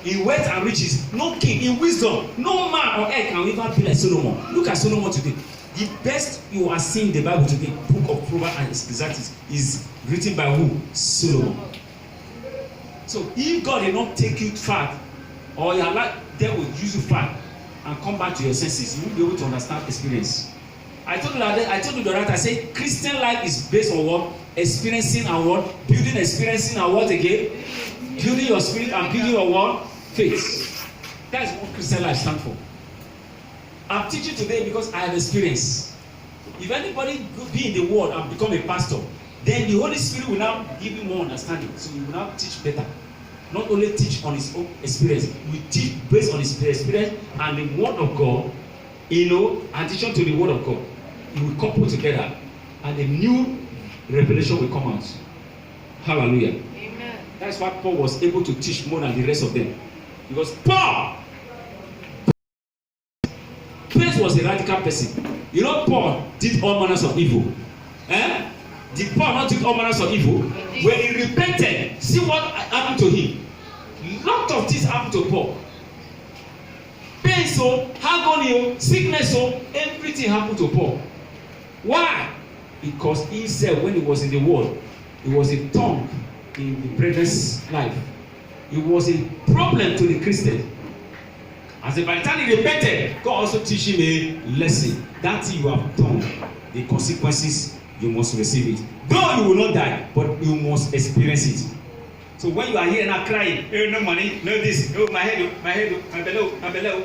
In wealth and riches, no king. In wisdom, no man on earth can ever be like Solomon. Look at Solomon today. The best you are seeing in the Bible today, book of Proverbs and Ecclesiastes, is written by who? Solomon. So if God did not take you far, or you allow them will use you far and come back to your senses, you won't be able to understand experience. I told you the right. I said Christian life is based on what? Experiencing and what? Building, experiencing and what again? Building your spirit and building your what? Faith. That is what Christian life stands for. I'm teaching today because I have experience. If anybody be in the world and become a pastor, then the Holy Spirit will now give you more understanding. So you will now teach better. Not only teach on his own experience, we teach based on his experience and the word of God, addition to the word of God. It will couple together and a new revelation will come out. Hallelujah. Amen. That's why Paul was able to teach more than the rest of them. Because Paul was a radical person. Paul did all manners of evil. Did Paul not do all manners of evil? When he repented, see what happened to him. Lot of things happened to Paul. Pain, agony, sickness, everything happened to Paul. Why? Because he said when he was in the world, he was a tongue in the brother's life. It was a problem to the Christian. As by the time he repented, God also teach him a lesson. That thing you have done, the consequences, you must receive it. Though you will not die, but you must experience it. So when you are here now crying, hey, no money, no this, no my head, my belly.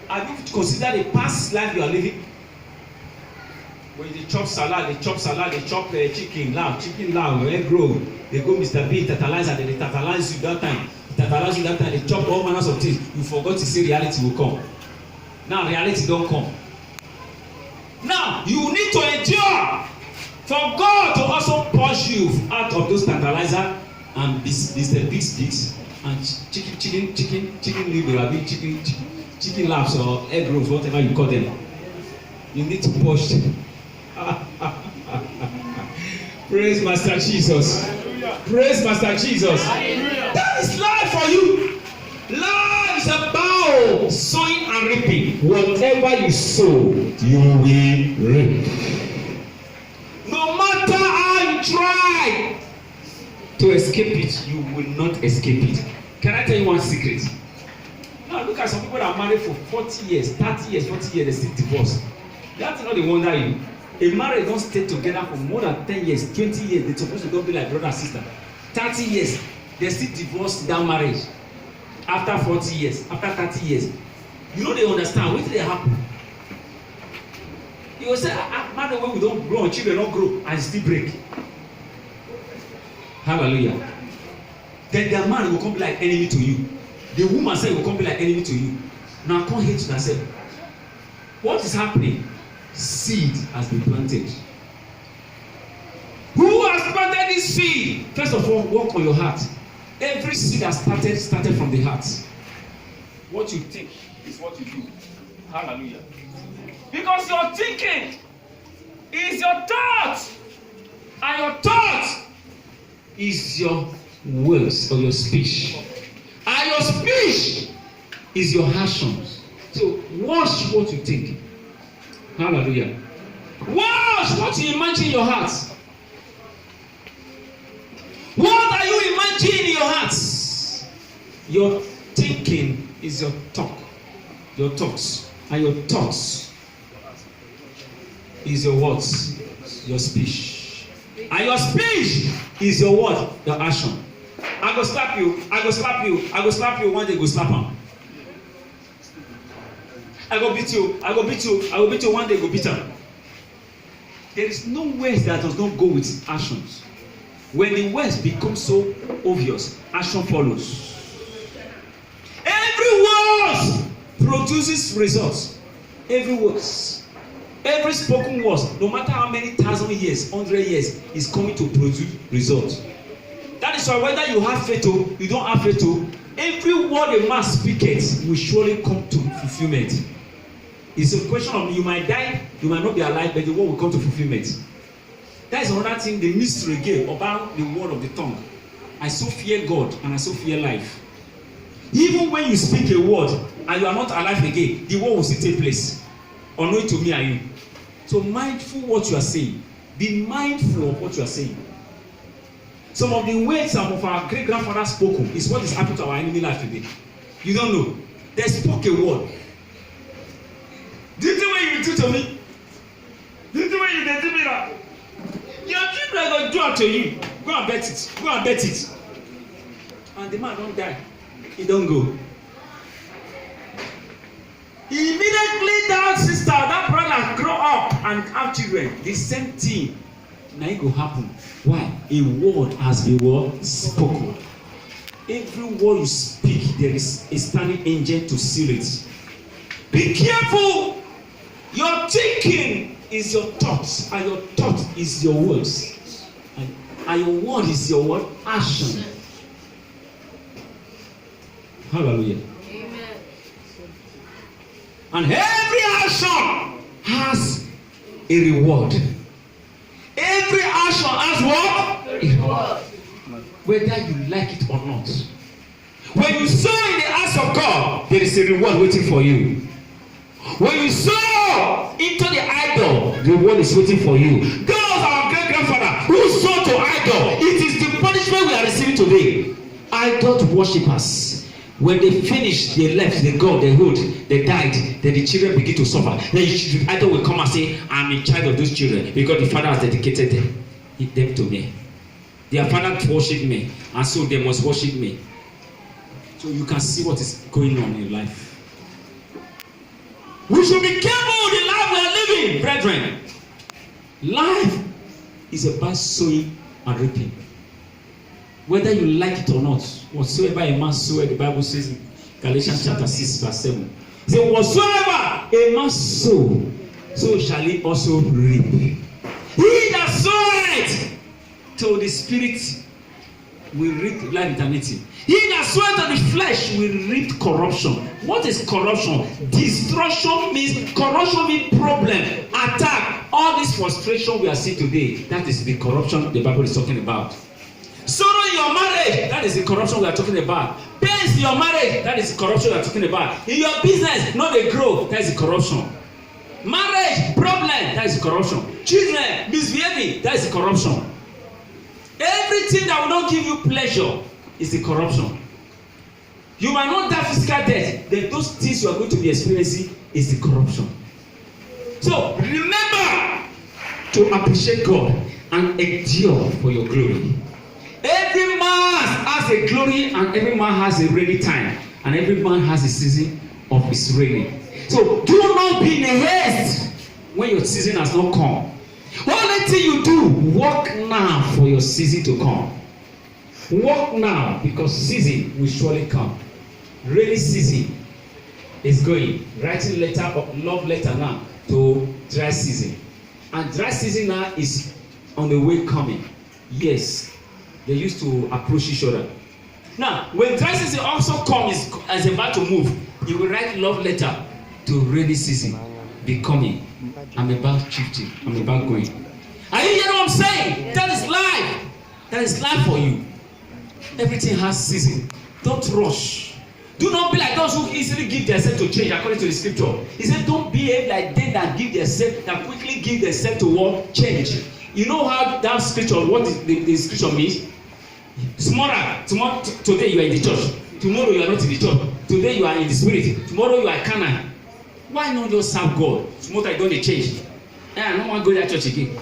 Have you considered the past life you are living? When they chop salad, they chop chicken, egg roll. They go Mr. B, tantalizer, they tantalize you that time. They chop all manners of things. You forgot to say reality will come. Now reality don't come. Now you need to endure for God to also push you out of those tantalizer and this big sticks and chicken liver, chicken laps or egg rolls, whatever you call them. You need to push them. Praise Master Jesus. Praise Master Jesus. That is life for you. Life is about sowing and reaping. Whatever you sow, you will reap. No matter how you try to escape it, you will not escape it. Can I tell you one secret? Now look at some people that are married for 40 years, 30 years, 40 years, they still divorced. That's not the wonder you. A marriage don't stay together for more than 10 years, 20 years. They're supposed to don't be like brother and sister. 30 years, they still divorce that marriage. After 40 years, after 30 years. You know they understand. What did they happen? You will say, man, the way we don't grow, children don't grow, and still break. Hallelujah. Then their man will come be like enemy to you. The woman say will come be like enemy to you. Now come hate yourself. What is happening? Seed has been planted. Who has planted this seed? First of all, work on your heart. Every seed that started from the heart. What you think is what you do. Hallelujah. Because your thinking is your thought, and your thought is your words or your speech, and your speech is your actions. So watch what you think. Hallelujah. Watch what you imagine in your heart. What are you imagining in your heart? Your thinking is your talk, your thoughts, and your thoughts is your words, your speech, and your speech is your word, your action. I go slap you, I go slap you, I go slap you. One day go slap him. I go beat you, I go beat you, I go beat you. One day go beat him. There is no words that does not go with actions. When the words become so obvious, action follows. Every word produces results. Every word, every spoken word, no matter how many thousand years, 100 years, is coming to produce results. That is why whether you have faith or you don't have faith, every word a man speaketh will surely come to fulfillment. It's a question of you might die, you might not be alive, but the word will come to fulfillment. That is another thing, the mystery again about the word of the tongue. I so fear God and I so fear life. Even when you speak a word and you are not alive again, the word will still take place. Unknown to me and you. So mindful what you are saying. Be mindful of what you are saying. Some of the words some of our great grandfathers spoken is what is happening to our enemy life today. You don't know. They spoke a word. Did you what you do to me? Did you what you did to me now? Your children are going to do it to you. Go and bet it. Go and bet it. And the man don't die. He don't go. Immediately that sister, that brother grow up and have children. The same thing. Now it will happen. Why? A word has been spoken. Every word you speak, there is a standing angel to seal it. Be careful. Your thinking is your thoughts, and your thought is your words, and your word is your word action. Hallelujah. Amen. And every action has a reward. Every action has what? A reward. Whether you like it or not. When you sow in the house of God, there is a reward waiting for you. When you sow into the idol, the reward is waiting for you. Those our great grandfather who sow to idol, it is the punishment we are receiving today. Idol worshippers, when they finish, they left, they go, they hold, they died, then the children begin to suffer. Then the idol will come and say, I'm in charge of those children because the father has dedicated them to me. Their father worship me, and so they must worship me. So you can see what is going on in life. We should be careful with the life we are living, brethren. Life is about sowing and reaping. Whether you like it or not, whatsoever a man soweth, the Bible says in Galatians chapter 6, verse 7. It says, whatsoever a man sow, so shall he also reap. He that soweth to the spirit will reap life eternity. He that soweth to the flesh will reap corruption. What is corruption? Destruction means corruption means problem, attack. All this frustration we are seeing today, that is the corruption the Bible is talking about. Sorrow in your marriage, that is the corruption we are talking about. Pains in your marriage, that is the corruption we are talking about. In your business, not they grow, that is the corruption. Marriage, problem, that is the corruption. Children, misbehaving, that is the corruption. Everything that will not give you pleasure is the corruption. You might not die physical death, then those things you are going to be experiencing is the corruption. So remember to appreciate God and endure for your glory. Every man has a glory and every man has a rainy time, and every man has a season of his reigning. So do not be in a haste when your season has not come. Only thing you do, work now for your season to come. Work now because season will surely come. Rainy season is going. Writing letter of love letter now to dry season, and dry season now is on the way coming. Yes, they used to approach each other. Now, when dry season also comes as about to move, you will write love letter to rainy season. Be coming. I'm about shifting. I'm about going. Are you hearing what I'm saying? That is life. That is life for you. Everything has season. Don't rush. Do not be like those who easily give themselves to change according to the scripture. He said, don't behave like they that give themselves, that quickly give themselves to what? Change. You know how that scripture, what the scripture means? Tomorrow, today you are in the church. Tomorrow you are not in the church. Today you are in the spirit. Tomorrow you are carnal. Why not just serve God? Tomorrow I don't change. I don't want to go to that church again.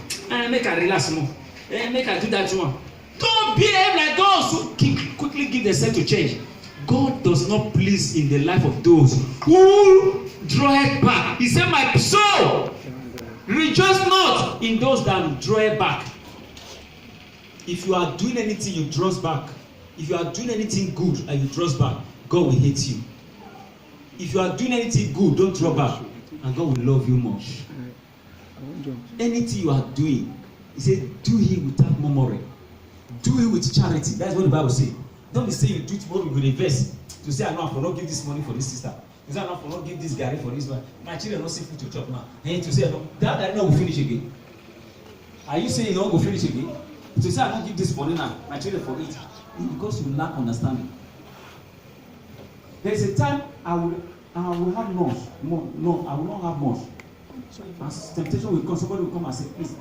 Make I relax more. Make I do that one. Don't behave like those who quickly give themselves to change. God does not please in the life of those who draw it back. He said, my soul, rejoice not in those that draw it back. If you are doing anything, you draw back. If you are doing anything good and you draw back, God will hate you. If you are doing anything good, don't draw back, and God will love you more. Anything you are doing, he said, do it without murmuring. Do it with charity. That's what the Bible says. Don't be saying you do tomorrow you will invest. To say, I know I will not give this money for this sister. To say, I know I will not give this garri for this one. My children don't see food to chop now. And to say, no, that will finish again. Are you saying you don't go finish again? To say, I don't give this money now. My children for it. It's because you lack understanding. There is a time I will have much. No, I will not have much. As temptation will come, somebody will come and say, please,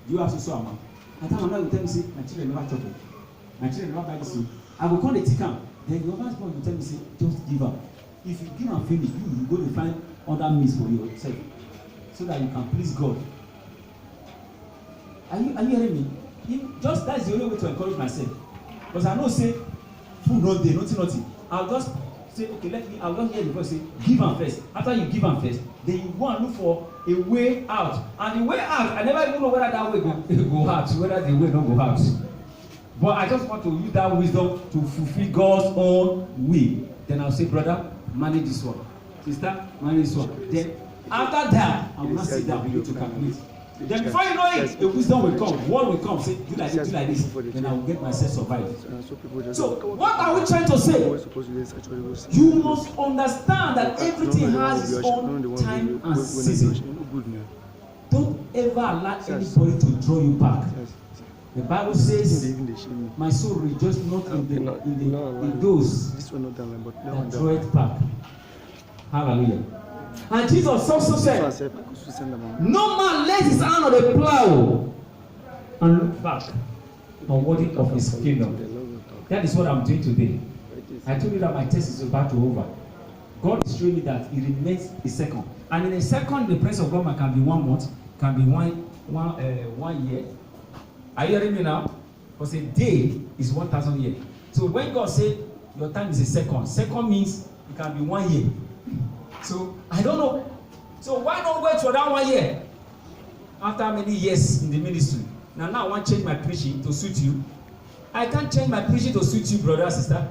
do you have so amount? At time another will tell me, say, my children never chop it. My children never buy this. I will call the ticker. Then the other one will tell me, say, just give up. If you give and finish, you go to find other means for yourself, so that you can please God. Are you hearing me? Just that's the only way to encourage myself. Because I know, say, food not there, nothing. I'll just say, okay, I'll just hear the voice say, give and first. After you give and first, then you go and look for a way out. And the way out, I never even know whether that way go out, whether the way don't go out. But I just want to use that wisdom to fulfill God's own will. Then I'll say, brother, manage this one. Sister, manage this one. Then after that, I will not sit down with you to calculate. Then before you know it, the wisdom will come. Word will come. Say, do like this, do like this. Then I will get myself survived. So, what are we trying to say? You must understand that everything has its own time and season. Don't ever allow anybody to draw you back. The Bible says, my soul rejoices not in those that draw it back. Hallelujah. And Jesus also said, no man lays his hand on the plow and look back, unworthy of his kingdom. That is what I'm doing today. I told you that my test is about to over. God is showing me that it remains a second. And in a second, the presence of God can be 1 month, can be one year. Are you hearing me now? Because a day is 1,000 years. So when God say your time is a second, second means it can be 1 year. So I don't know. So why not wait for that 1 year? After many years in the ministry, now I want to change my preaching to suit you. I can't change my preaching to suit you, brother, sister.